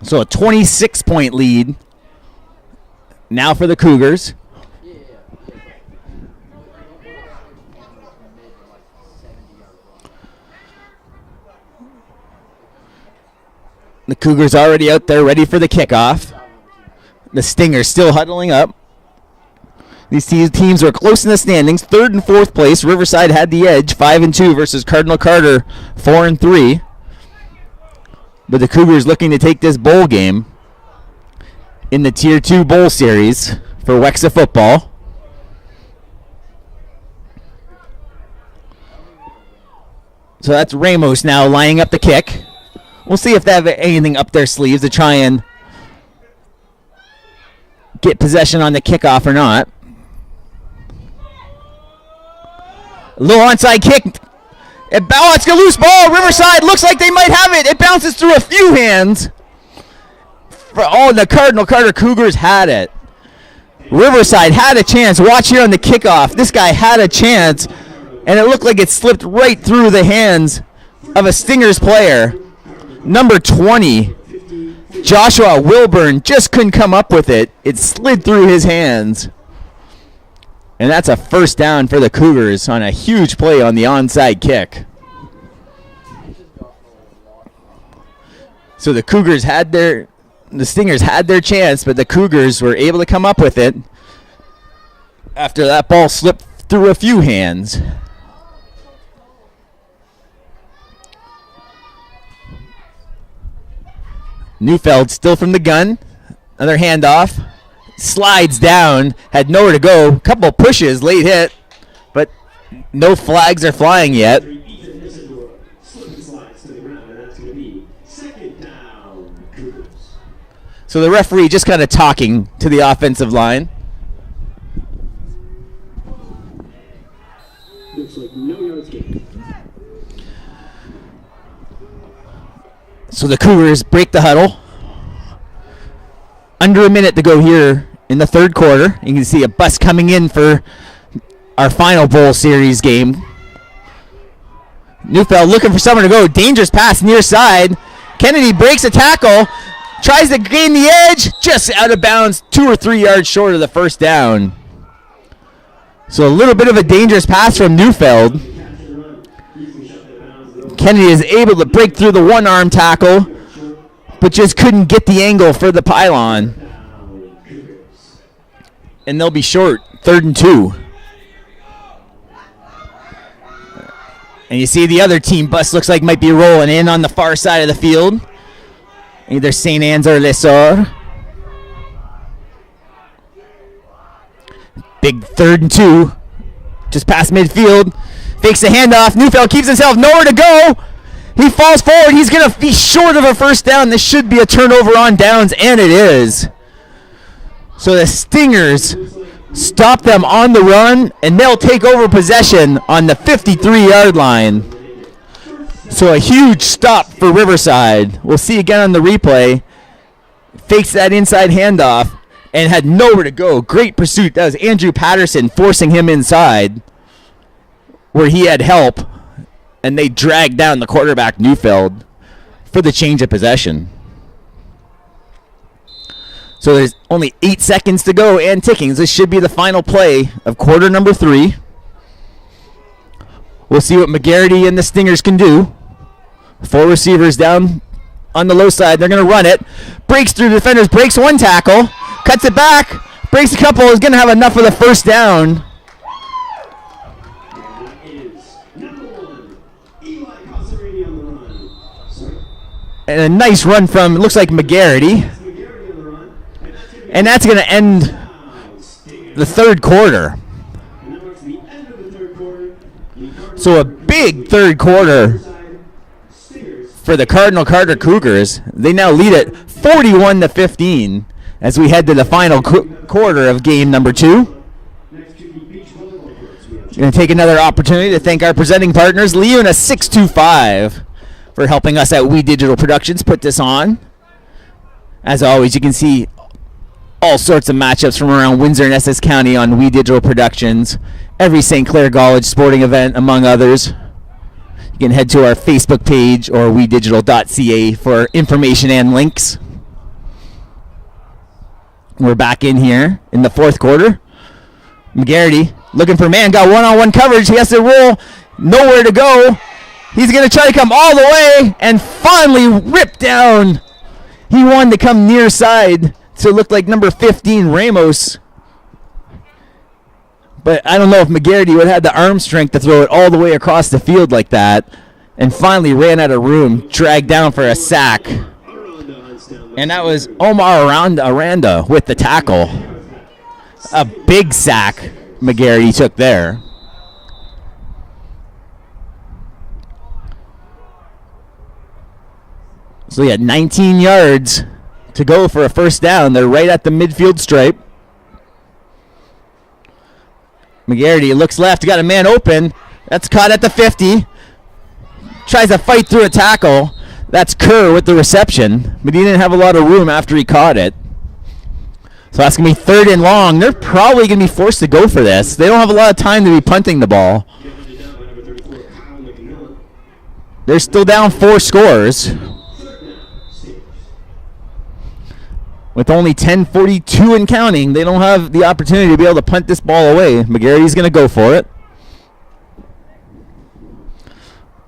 So a 26-point lead now for the Cougars. The Cougars already out there ready for the kickoff. The Stingers still huddling up. These teams are close in the standings. 3rd and 4th place. Riverside had the edge, 5-2 versus Cardinal Carter, 4-3. But the Cougars looking to take this bowl game in the Tier 2 Bowl Series for Wexa football. So that's Ramos now lining up the kick. We'll see if they have anything up their sleeves to try and get possession on the kickoff or not. A little onside kick. It's a loose ball. Riverside looks like they might have it. It bounces through a few hands. The Cardinal Carter Cougars had it. Riverside had a chance. Watch here on the kickoff. This guy had a chance. and it looked like it slipped right through the hands of a Stingers player. Number 20, Joshua Wilburn, just couldn't come up with it. It slid through his hands. And that's a first down for the Cougars on a huge play on the onside kick. So the Stingers had their chance, but the Cougars were able to come up with it after that ball slipped through a few hands. Neufeld still from the gun. Another handoff. Slides down. Had nowhere to go. Couple pushes. Late hit. But no flags are flying yet. So the referee just kind of talking to the offensive line. Looks like no yards gained. So the Cougars break the huddle. Under a minute to go here in the third quarter. You can see a bus coming in for our final bowl series game. Neufeld looking for someone to go. Dangerous pass near side. Kennedy breaks a tackle. Tries to gain the edge. Just out of bounds. 2 or 3 yards short of the first down. So a little bit of a dangerous pass from Neufeld. Kennedy is able to break through the one-arm tackle, but just couldn't get the angle for the pylon. And they'll be short, 3rd and 2. And you see the other team bus looks like might be rolling in on the far side of the field. Either St. Anne's or Lessor. Big 3rd and 2. Just past midfield. Fakes the handoff. Neufeld keeps himself nowhere to go. He falls forward. He's going to be short of a first down. This should be a turnover on downs, and it is. So the Stingers stop them on the run, and they'll take over possession on the 53-yard line. So a huge stop for Riverside. We'll see again on the replay. Fakes that inside handoff and had nowhere to go. Great pursuit. That was Andrew Patterson forcing him inside where he had help, and they dragged down the quarterback Neufeld for the change of possession. So there's only 8 seconds to go and ticking. This should be the final play of quarter number 3. We'll see what McGarity and the Stingers can do. 4 receivers down on the low side. They're going to run it. Breaks through the defenders. Breaks one tackle. Cuts it back. Breaks a couple. Is going to have enough of the first down. And a nice run from, it looks like McGarity. And that's going to end the third quarter. So a big third quarter for the Cardinal Carter Cougars. They now lead it 41-15 as we head to the final quarter of game number 2. Going to take another opportunity to thank our presenting partners, Leona 625, for helping us at We Digital Productions put this on. As always, you can see all sorts of matchups from around Windsor and Essex County on We Digital Productions. Every St. Clair College sporting event, among others. You can head to our Facebook page or wedigital.ca for information and links. We're back in here in the fourth quarter. McGarity looking for man, got one-on-one coverage. He has to roll, nowhere to go. He's going to try to come all the way and finally rip down. He wanted to come near side, so it looked like number 15, Ramos. But I don't know if McGarity would have had the arm strength to throw it all the way across the field like that. And finally ran out of room, dragged down for a sack. And that was Omar Aranda with the tackle. A big sack McGarity took there. So he had 19 yards to go for a first down. They're right at the midfield stripe. McGarity looks left, got a man open. That's caught at the 50. Tries to fight through a tackle. That's Kerr with the reception, but he didn't have a lot of room after he caught it. So that's going to be 3rd and long. They're probably going to be forced to go for this. They don't have a lot of time to be punting the ball. They're still down 4 scores. With only 10:42 and counting, they don't have the opportunity to be able to punt this ball away. McGarry's going to go for it.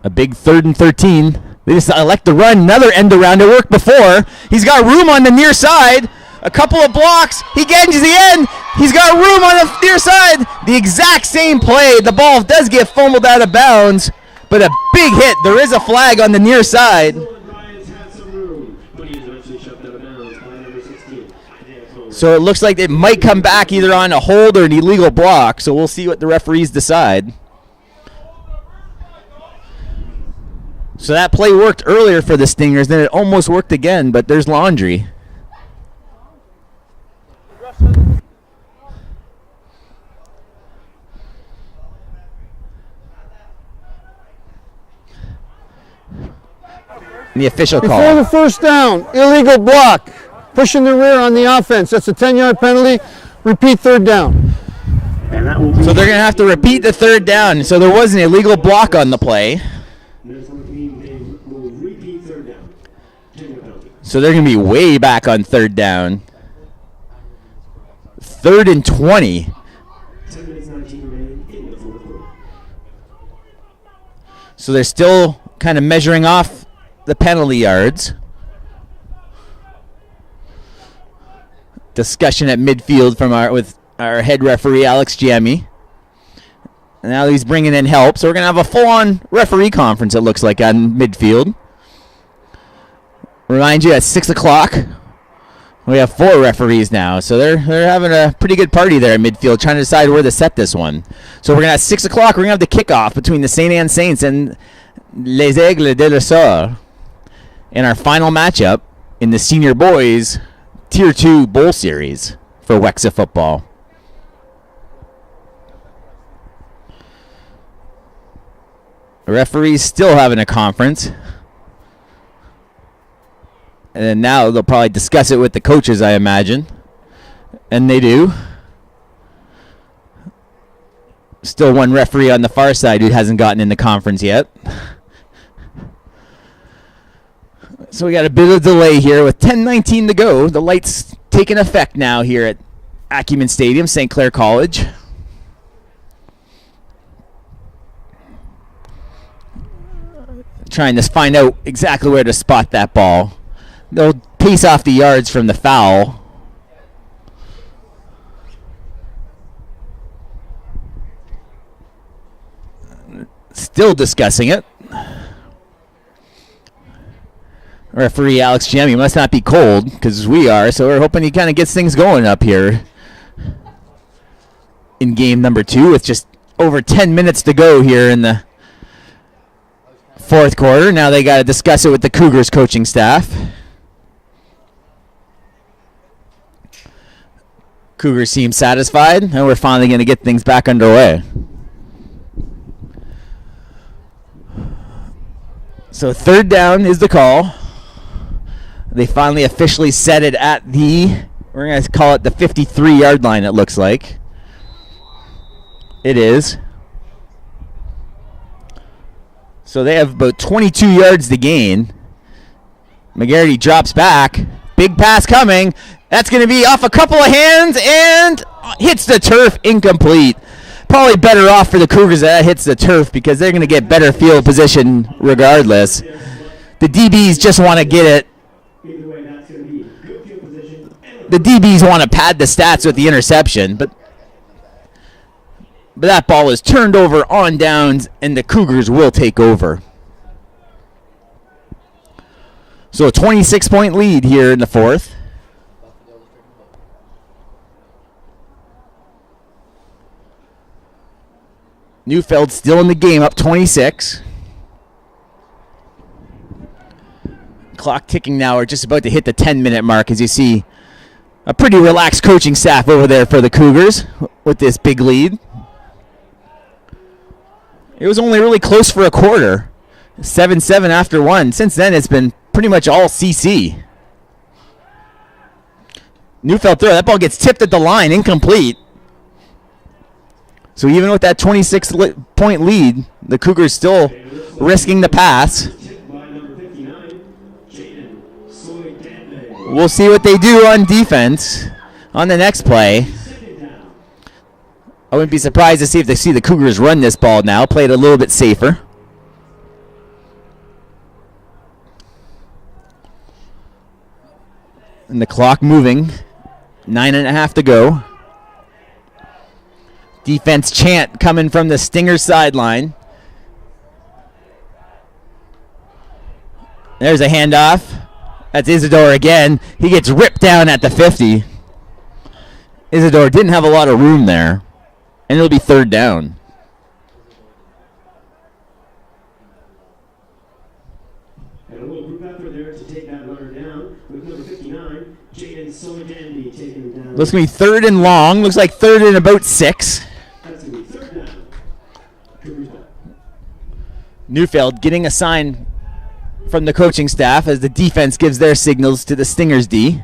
A big 3rd and 13. They just elect to run another end around. It worked before. He's got room on the near side. A couple of blocks. He gets to the end. He's got room on the near side. The exact same play. The ball does get fumbled out of bounds, but a big hit. There is a flag on the near side. So it looks like it might come back either on a hold or an illegal block. So we'll see what the referees decide. So that play worked earlier for the Stingers, then it almost worked again, but there's laundry. The official call. Before the first down, illegal block. Pushing the rear on the offense. That's a 10-yard penalty. Repeat 3rd down. So they're going to have to repeat the 3rd down. So there was an illegal block on the play. So they're going to be way back on 3rd down. 3rd and 20. So they're still kind of measuring off the penalty yards. Discussion at midfield from with our head referee Alex Giammi. And now he's bringing in help, so we're gonna have a full-on referee conference. It looks like on midfield. Remind you, at 6 o'clock, we have 4 referees now, so they're having a pretty good party there at midfield, trying to decide where to set this one. So we're gonna at 6 o'clock. We're gonna have the kickoff between the Saint Anne Saints and Les Aigles de l'Essor in our final matchup in the Senior Boys Tier 2 Bowl Series for Wexa football. The referees still having a conference. And then now they'll probably discuss it with the coaches, I imagine. And they do. Still one referee on the far side who hasn't gotten in the conference yet. So we got a bit of delay here with 10:19 to go. The lights taking effect now here at Acumen Stadium, St. Clair College. Trying to find out exactly where to spot that ball. They'll pace off the yards from the foul. Still discussing it. Referee Alex Giammi must not be cold, because we are, so we're hoping he kind of gets things going up here in game number 2 with just over 10 minutes to go here in the 4th quarter. Now they got to discuss it with the Cougars coaching staff. Cougars seem satisfied, and we're finally going to get things back underway. So 3rd down is the call. They finally officially set it at we're going to call it the 53-yard line, it looks like. It is. So they have about 22 yards to gain. McGarity drops back. Big pass coming. That's going to be off a couple of hands and hits the turf, incomplete. Probably better off for the Cougars that hits the turf because they're going to get better field position regardless. The DBs just want to get it. The DBs want to pad the stats with the interception, but that ball is turned over on downs, and the Cougars will take over. So a 26-point lead here in the 4th. Neufeld still in the game, up 26. Clock ticking now. We're just about to hit the 10-minute mark as you see a pretty relaxed coaching staff over there for the Cougars with this big lead. It was only really close for a quarter. 7-7 after 1. Since then, it's been pretty much all CC. Neufeld throw. That ball gets tipped at the line, incomplete. So even with that 26-point lead, the Cougars still risking the pass. We'll see what they do on defense on the next play. I wouldn't be surprised to see if they see the Cougars run this ball now, play it a little bit safer. And the clock moving. 9.5 to go. Defense chant coming from the Stinger sideline. There's a handoff. That's Isidore again. He gets ripped down at the 50. Isidore didn't have a lot of room there. And it'll be third down. And a little group effort there to take that runner down with number 59, Jaden Solidandy taking him down. Looks going to be third and long. Looks like third and about 6. That's going to be third down. Cougars ball. Neufeld getting a sign from the coaching staff as the defense gives their signals to the Stingers D.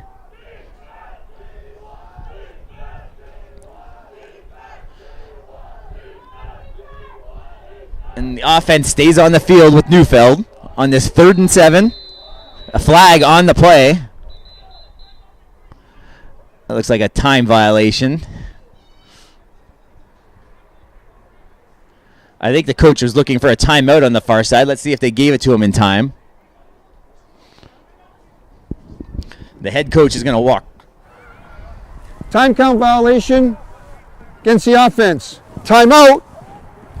And the offense stays on the field with Neufeld on this 3rd and 7. A flag on the play. That looks like a time violation. I think the coach was looking for a timeout on the far side. Let's see if they gave it to him in time. The head coach is going to walk. Time count violation against the offense. Timeout,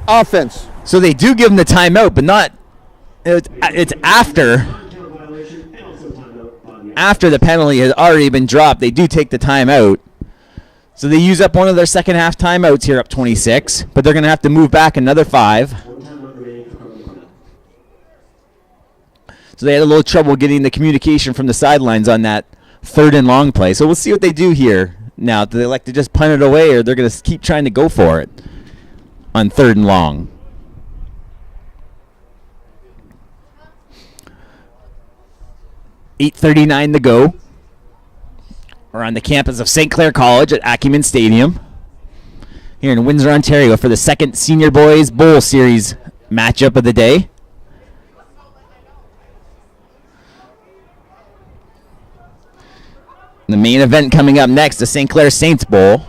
offense. So they do give him the timeout, but not. It's after the penalty has already been dropped. They do take the timeout. So they use up one of their second half timeouts here, up 26, but they're going to have to move back another 5. So they had a little trouble getting the communication from the sidelines on that 3rd and long play. So we'll see what they do here now. Do they like to just punt it away, or they're going to keep trying to go for it on 3rd and long? .8:39 to go. We're on the campus of St. Clair College at Acumen Stadium here in Windsor, Ontario for the second Senior Boys Bowl Series matchup of the day. The main event coming up next, the St. Clair Saints Bowl.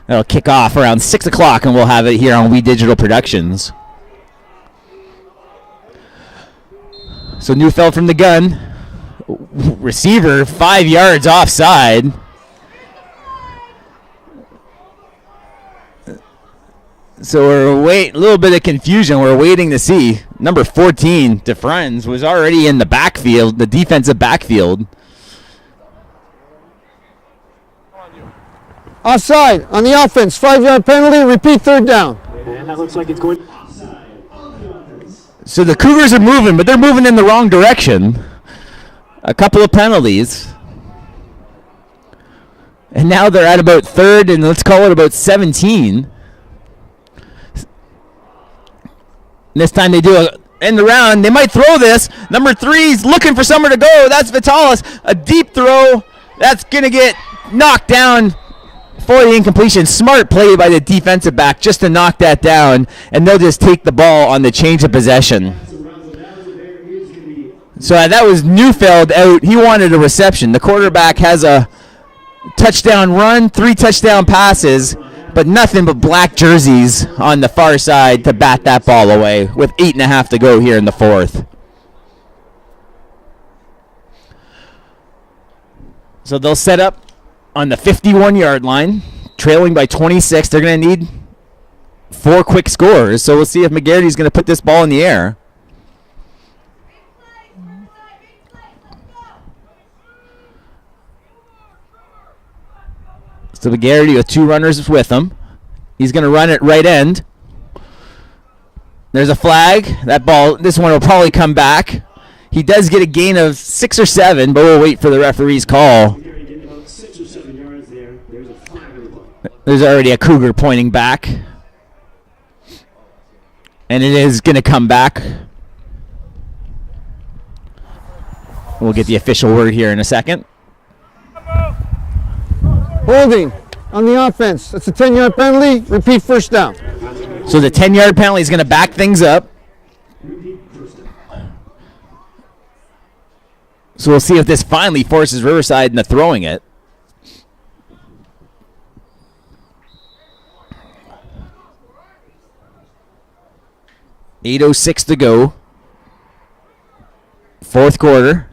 That'll kick off around 6 o'clock, and we'll have it here on We Digital Productions. So Neufeld from the gun. Receiver 5 yards offside. So we're a little bit of confusion. We're waiting to see. Number 14, DeFriends, was already in the backfield, the defensive backfield. Offside on the offense. 5-yard penalty. Repeat, third down. And that looks like it's going. So the Cougars are moving, but they're moving in the wrong direction. A couple of penalties. And now they're at about 3rd and let's call it about 17. This time they do a end around. They might throw this. Number 3's looking for somewhere to go. That's Vitalis. A deep throw. That's going to get knocked down for the incompletion. Smart play by the defensive back just to knock that down. And they'll just take the ball on the change of possession. So that was Neufeld out. He wanted a reception. The quarterback has a touchdown run, 3 touchdown passes, but nothing but black jerseys on the far side to bat that ball away with 8.5 to go here in the 4th. So they'll set up on the 51-yard line, trailing by 26. They're going to need 4 quick scores. So we'll see if McGarry's going to put this ball in the air. So McGarry with 2 runners with him. He's going to run it right end. There's a flag. That ball, this one will probably come back. He does get a gain of 6 or 7, but we'll wait for the referee's call. There's already a Cougar pointing back. And it is going to come back. We'll get the official word here in a second. Holding on the offense. That's a 10-yard penalty. Repeat first down. So the 10-yard penalty is going to back things up. So we'll see if this finally forces Riverside into throwing it. .806 to go. Fourth quarter.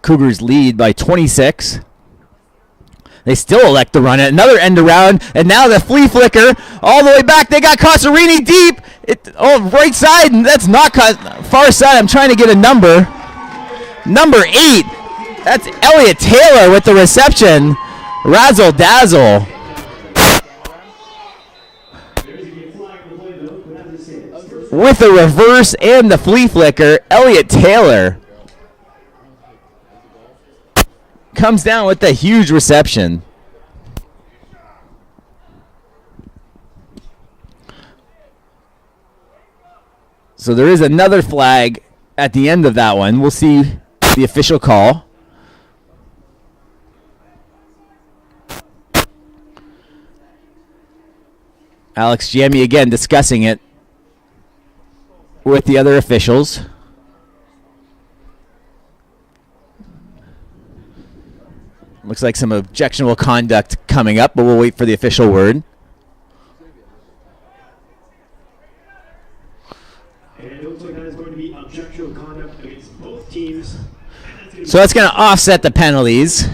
Cougars lead by 26. They still elect to run it. Another end around, and now the flea flicker all the way back. They got Cosarini deep. Right side, and that's not far side. I'm trying to get a number. Number 8. That's Elliot Taylor with the reception. Razzle dazzle. With the reverse and the flea flicker, Elliot Taylor comes down with a huge reception. So there is another flag at the end of that one. We'll see the official call. Alex Giammi again discussing it with the other officials. Looks like some objectionable conduct coming up, but we'll wait for the official word. And it looks like that is going to be objectionable conduct against both teams. So that's going to offset the penalties.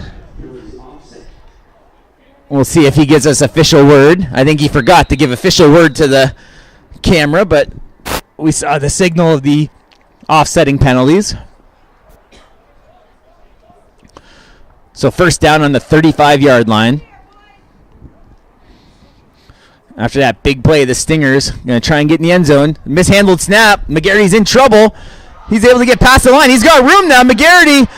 We'll see if he gives us official word. I think he forgot to give official word to the camera, but we saw the signal of the offsetting penalties. So first down on the 35-yard line. After that big play, the Stingers going to try and get in the end zone. Mishandled snap. McGarry's in trouble. He's able to get past the line. He's got room now. McGarry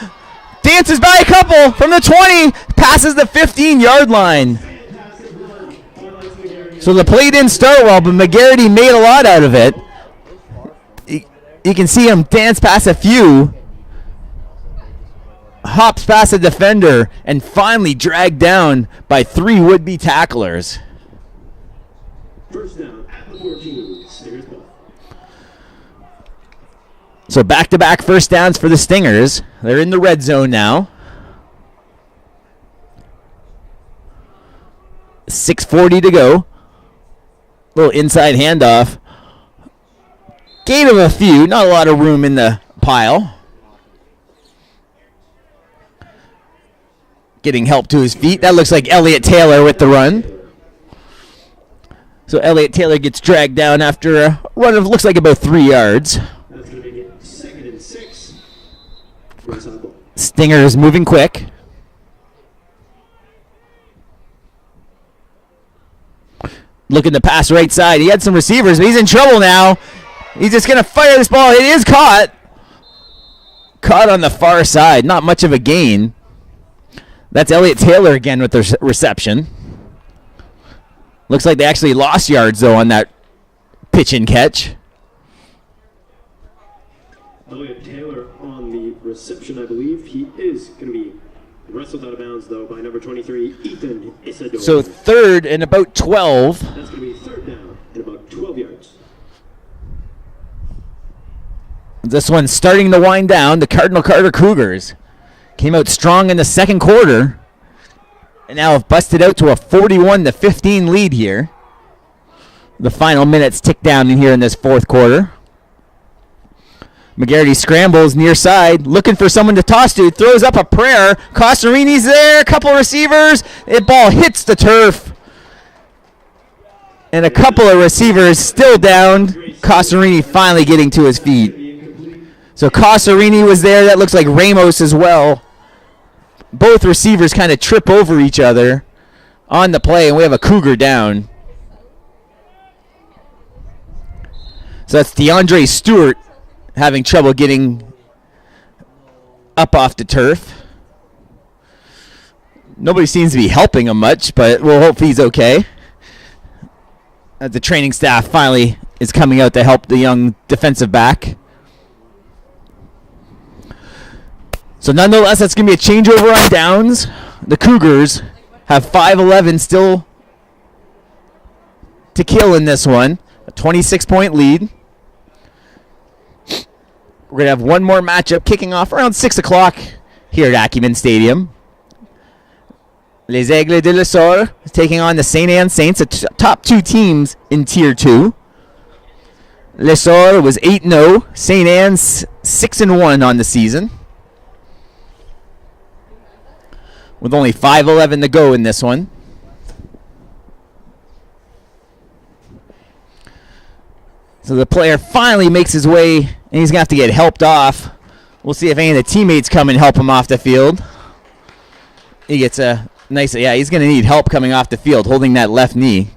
dances by a couple from the 20. Passes the 15-yard line. So the play didn't start well, but McGarry made a lot out of it. You can see him dance past a few. Hops past a defender and finally dragged down by 3 would-be tacklers. First down at the 14. Stingers ball. So back-to-back first downs for the Stingers. They're in the red zone now. 6:40 to go. Little inside handoff. Gave him a few. Not a lot of room in the pile. Getting help to his feet. That looks like Elliot Taylor with the run. So Elliot Taylor gets dragged down after a run of looks like about 3 yards. That's going to make it 2nd and 6. Stingers moving quick. Looking to pass right side. He had some receivers, but he's in trouble now. He's just going to fire this ball. It is caught. Caught on the far side. Not much of a gain. That's Elliot Taylor again with the reception. Looks like they actually lost yards, though, on that pitch and catch. Elliot Taylor on the reception, I believe. He is going to be wrestled out of bounds, though, by number 23, Ethan Isidore. So 3rd and about 12. That's going to be 3rd down and about 12 yards. This one's starting to wind down. The Cardinal Carter Cougars came out strong in the second quarter and now have busted out to a 41-15 lead here. The final minutes tick down in here in this fourth quarter. McGarity scrambles near side, looking for someone to toss to. Throws up a prayer. Costarini's there. A couple of receivers. The ball hits the turf. And a couple of receivers still down. Costarini finally getting to his feet. So Cosarini was there. That looks like Ramos as well. Both receivers kind of trip over each other on the play, and we have a Cougar down. So that's DeAndre Stewart having trouble getting up off the turf. Nobody seems to be helping him much, but we'll hope he's okay. The training staff finally is coming out to help the young defensive back. So nonetheless, that's going to be a changeover on downs. The Cougars have 5:11 still to kill in this one. A 26-point lead. We're going to have one more matchup kicking off around 6 o'clock here at Acumen Stadium. Les Aigles de l'Essor is taking on the St. Anne Saints, the top two teams in Tier 2. L'Essor was 8-0. St. Anne's 6-1 on the season, with only 5:11 to go in this one. So the player finally makes his way, and he's going to have to get helped off. We'll see if any of the teammates come and help him off the field. He gets a nice, yeah, he's going to need help coming off the field, holding that left knee.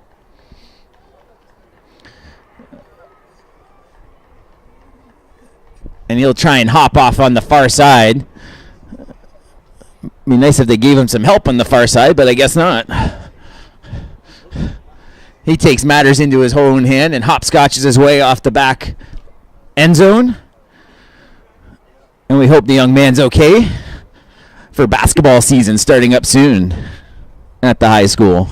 And he'll try and hop off on the far side. It'd be nice if they gave him some help on the far side, but I guess not. He takes matters into his own hand and hopscotches his way off the back end zone. And we hope the young man's okay for basketball season starting up soon at the high school.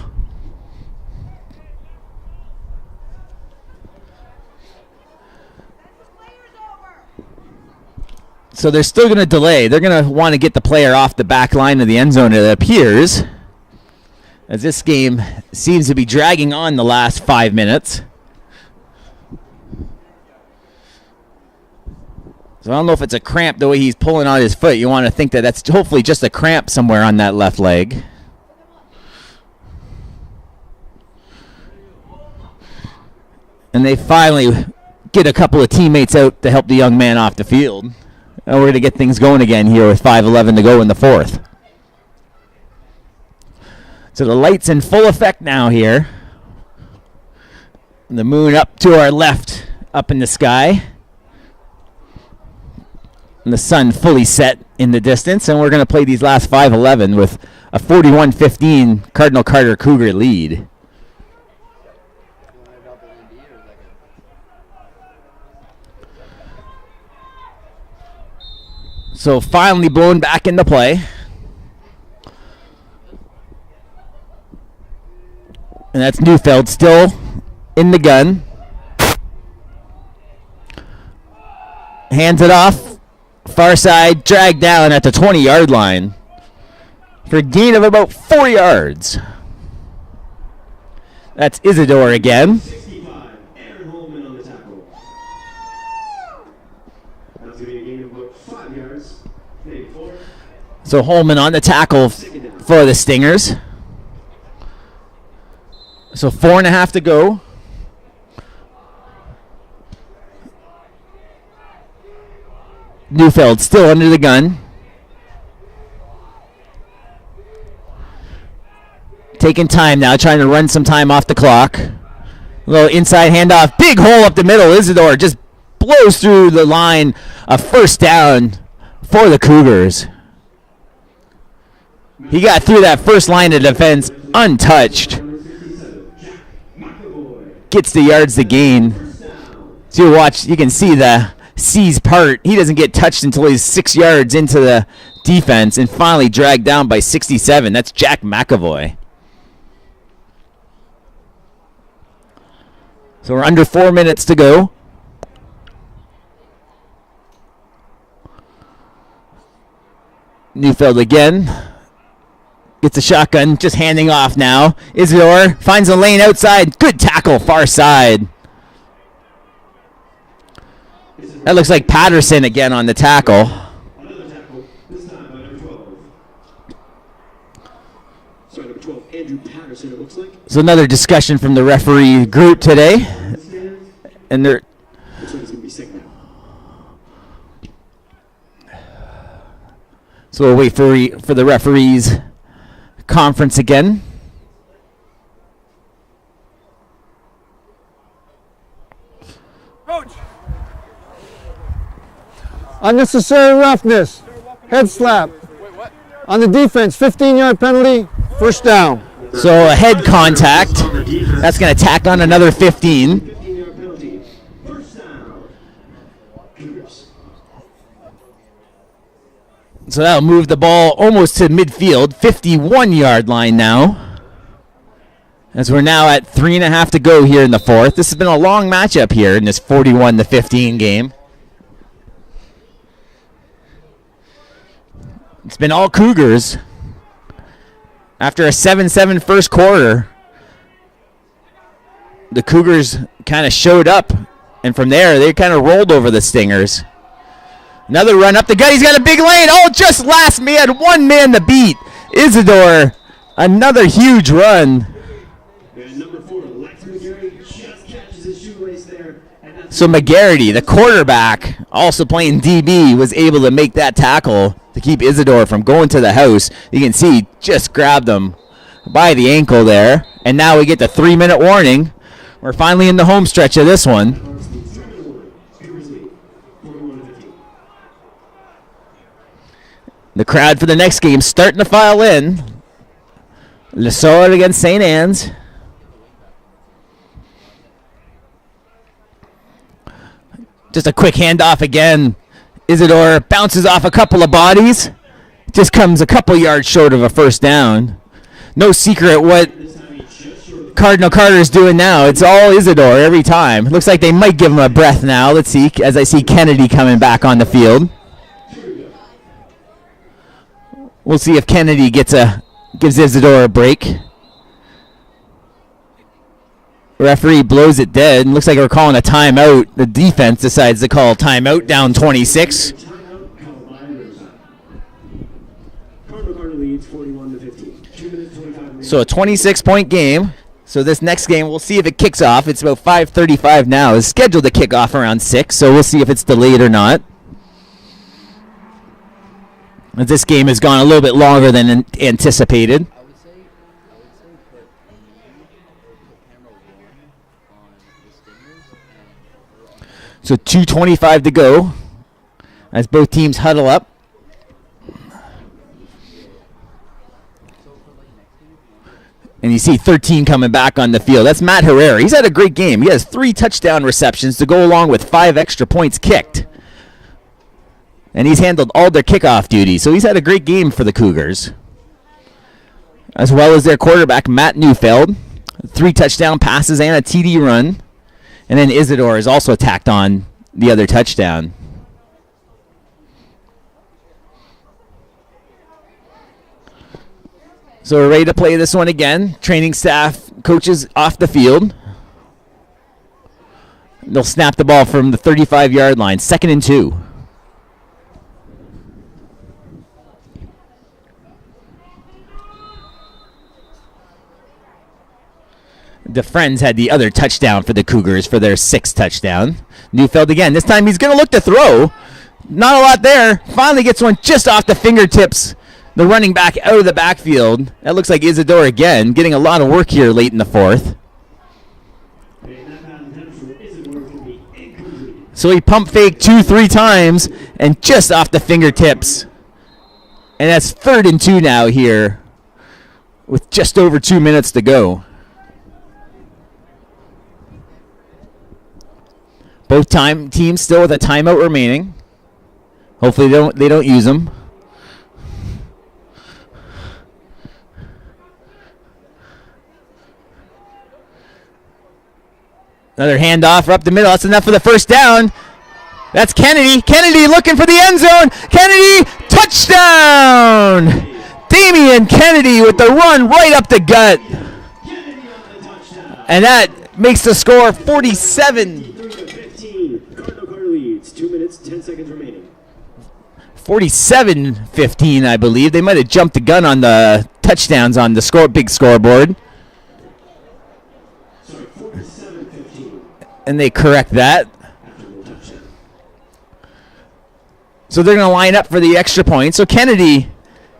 So they're still going to delay. They're going to want to get the player off the back line of the end zone, it appears, as this game seems to be dragging on the last 5 minutes. So I don't know if it's a cramp the way he's pulling on his foot. You want to think that that's hopefully just a cramp somewhere on that left leg. And they finally get a couple of teammates out to help the young man off the field. And we're going to get things going again here with 5:11 to go in the fourth. So the light's in full effect now here. The moon up to our left, up in the sky. And the sun fully set in the distance. And we're going to play these last 5:11 with a 41-15 Cardinal Carter Cougar lead. So finally blown back into play. And that's Neufeld still in the gun. Hands it off. Far side, dragged down at the 20-yard line for a gain of about 4 yards. That's Isidore again. So Holman on the tackle for the Stingers. So 4.5 to go. Neufeld still under the gun. Taking time now, trying to run some time off the clock. A little inside handoff. Big hole up the middle. Isidore just blows through the line. A first down for the Cougars. He got through that first line of defense untouched. Gets the yards to gain. So you watch, you can see the C's part. He doesn't get touched until he's 6 yards into the defense and finally dragged down by 67. That's Jack McAvoy. So we're under 4 minutes to go. Neufeld again. Gets a shotgun, just handing off now. Isidore finds a lane outside. Good tackle, far side. That looks like Patterson again on the tackle. Another tackle, this time by number 12. Sorry, number 12, Andrew Patterson, it looks like. So another discussion from the referee group today. And they're... Looks like he's going to be sick now. So we'll wait for the referees conference again. Coach. Unnecessary roughness. Head slap. Wait, what? On the defense, 15-yard penalty, first down. So a head contact. That's going to tack on another 15. 15-yard penalty. First down. Cougars. So that'll move the ball almost to midfield, 51-yard line now. As we're now at 3.5 to go here in the fourth. This has been a long matchup here in this 41-15 game. It's been all Cougars. After a 7-7 first quarter, the Cougars kind of showed up, and from there, they kind of rolled over the Stingers. Another run up the gut. He's got a big lane. Oh, just last man. One man to beat. Isidore, another huge run. So McGarity, the quarterback, also playing DB, was able to make that tackle to keep Isidore from going to the house. You can see just grabbed him by the ankle there. And now we get the 3-minute warning. We're finally in the home stretch of this one. The crowd for the next game starting to file in. Lesor against St. Anne's. Just a quick handoff again. Isidore bounces off a couple of bodies. Just comes a couple yards short of a first down. No secret what Cardinal Carter's doing now. It's all Isidore every time. Looks like they might give him a breath now. Let's see, as I see Kennedy coming back on the field. We'll see if Kennedy gives Isidore a break. Referee blows it dead, and looks like we're calling a timeout. The defense decides to call a timeout, down 26. So a 26-point game. So this next game, we'll see if it kicks off. It's about 5:35 now. It's scheduled to kick off around 6, so we'll see if it's delayed or not. This game has gone a little bit longer than anticipated. So 2:25 to go as both teams huddle up. And you see 13 coming back on the field. That's Matt Herrera. He's had a great game. He has 3 touchdown receptions to go along with 5 extra points kicked. And he's handled all their kickoff duty. So he's had a great game for the Cougars. As well as their quarterback, Matt Neufeld. 3 touchdown passes and a TD run. And then Isidore is also tacked on the other touchdown. So we're ready to play this one again. Training staff, coaches off the field. They'll snap the ball from the 35-yard line. 2nd and 2. The Friends had the other touchdown for the Cougars for their 6th touchdown. Neufeld again. This time he's going to look to throw. Not a lot there. Finally gets one just off the fingertips. The running back out of the backfield. That looks like Isidore again, getting a lot of work here late in the 4th. So he pump faked 2-3 times and just off the fingertips. And that's 3rd and 2 now here with just over 2 minutes to go. Both teams still with a timeout remaining. Hopefully they don't use them. Another handoff up the middle. That's enough for the first down. That's Kennedy. Kennedy looking for the end zone. Kennedy, touchdown! Damian Kennedy with the run right up the gut. And that makes the score 47. 2 minutes, 10 seconds remaining. 47-15, I believe. They might have jumped the gun on the touchdowns on the big scoreboard. Sorry, 47-15. And they correct that. So they're going to line up for the extra point. So Kennedy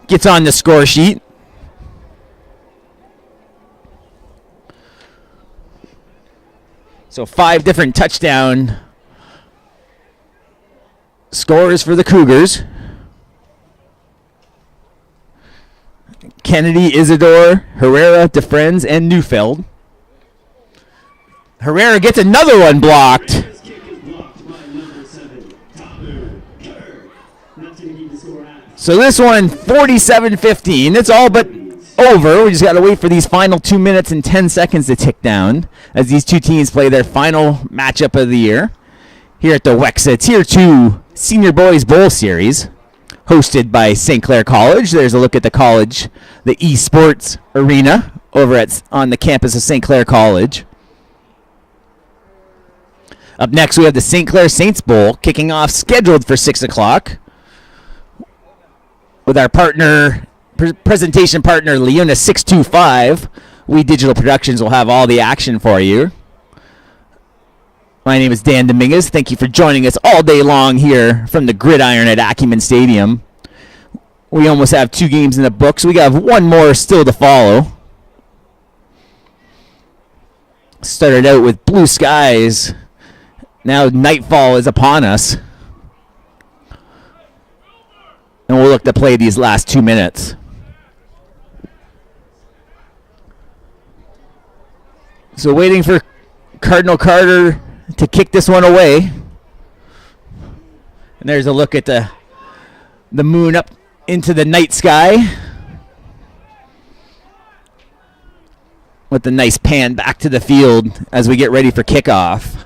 gets on the score sheet. So 5 different touchdown scores for the Cougars. Kennedy, Isidore, Herrera, DeFriends, and Neufeld. Herrera gets another one blocked. So this one, 47-15. It's all but over. We just got to wait for these final 2 minutes and 10 seconds to tick down as these two teams play their final matchup of the year here at the WEXA Tier 2 Senior Boys Bowl Series, hosted by St. Clair College. There's a look at the college, the esports arena over on the campus of St. Clair College. Up next, we have the St. Clair Saints Bowl kicking off, scheduled for 6 o'clock. With our presentation partner, Leona 625, We Digital Productions will have all the action for you. My name is Dan Dominguez. Thank you for joining us all day long here from the gridiron at Acumen Stadium. We almost have 2 games in the books. We got one more still to follow. Started out with blue skies. Now nightfall is upon us. And we'll look to play these last 2 minutes. So waiting for Cardinal Carter to kick this one away. And there's a look at the moon up into the night sky. With the nice pan back to the field as we get ready for kickoff.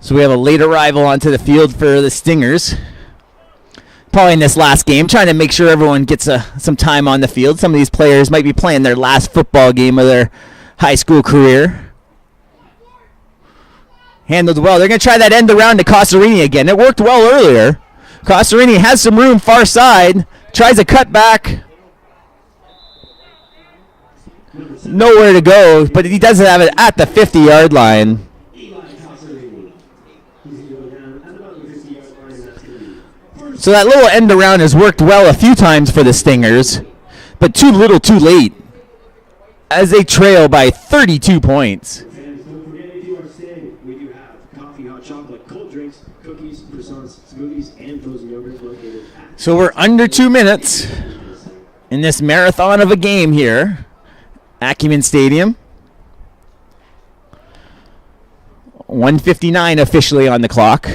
So we have a late arrival onto the field for the Stingers. Probably in this last game, trying to make sure everyone gets some time on the field. Some of these players might be playing their last football game of their high school career. Handled well. They're going to try that end around to Cosarini again. It worked well earlier. Cosarini has some room far side. Tries a cutback. Nowhere to go, but he does have it at the 50-yard line. So that little end around has worked well a few times for the Stingers, but too little too late as they trail by 32 points. Fans, don't forget if you are staying, we do have coffee, hot chocolate, cold drinks, cookies, croissants, smoothies, and frozen yogurt located at. So we're under 2 minutes in this marathon of a game here, Acumen Stadium. 1:59 officially on the clock.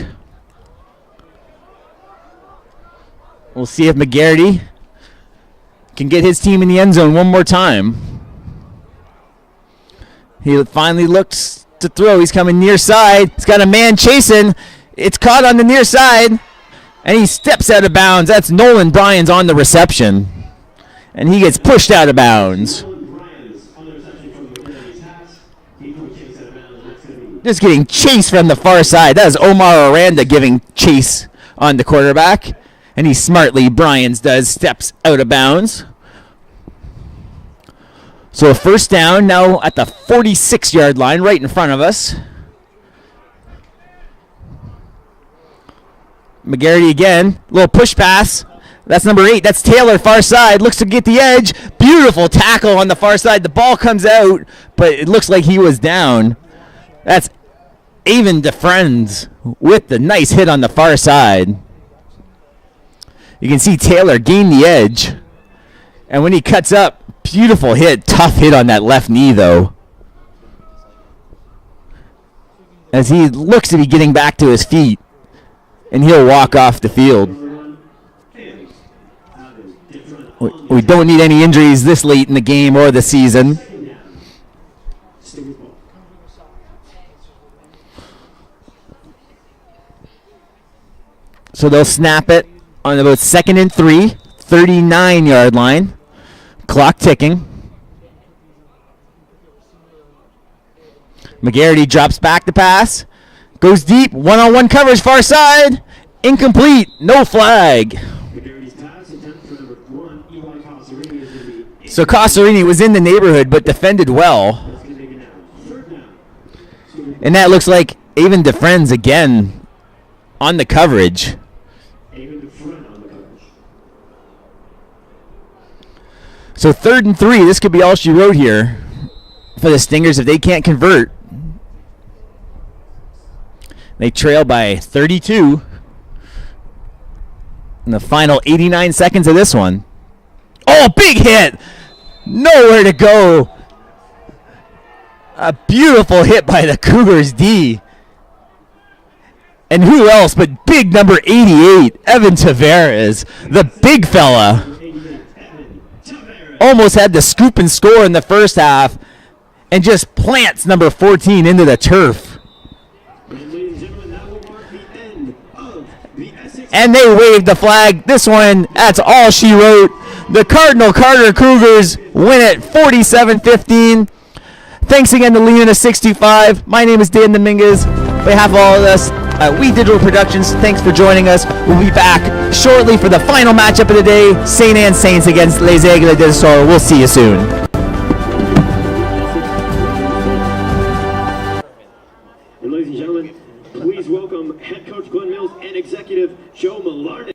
We'll see if McGarity can get his team in the end zone one more time. He finally looks to throw. He's coming near side. He's got a man chasing. It's caught on the near side, and he steps out of bounds. That's Nolan Bryans on the reception, and he gets pushed out of bounds. Just getting chased from the far side. That is Omar Aranda giving chase on the quarterback. And he smartly, Bryans does, steps out of bounds. So a first down now at the 46-yard line right in front of us. McGarity again, little push pass. That's number 8. That's Taylor, far side. Looks to get the edge. Beautiful tackle on the far side. The ball comes out, but it looks like he was down. That's Avon DeFriends with the nice hit on the far side. You can see Taylor gain the edge. And when he cuts up, beautiful hit. Tough hit on that left knee, though. As he looks to be getting back to his feet. And he'll walk off the field. We don't need any injuries this late in the game or the season. So they'll snap it on about 2nd and 3, 39-yard line. Clock ticking. McGarity drops back to pass. Goes deep. One-on-one coverage far side. Incomplete. No flag. So Cosarini was in the neighborhood but defended well. And that looks like Avon DeFriends again on the coverage. So 3rd and 3, this could be all she wrote here for the Stingers if they can't convert. They trail by 32 in the final 89 seconds of this one. Oh, big hit! Nowhere to go. A beautiful hit by the Cougars D. And who else but big number 88, Evan Tavares, the big fella. Almost had the scoop and score in the first half and just plants number 14 into the turf. And they waved the flag. This one, that's all she wrote. The Cardinal Carter Cougars win it 47-15. Thanks again to Leona 625. My name is Dan Dominguez. On behalf of all of us, We Digital Productions, thanks for joining us. We'll be back shortly for the final matchup of the day, St. Anne Saints against Les Aigles del Sol. We'll see you soon. And ladies and gentlemen, please welcome head coach Glenn Mills and executive Joe Millarney.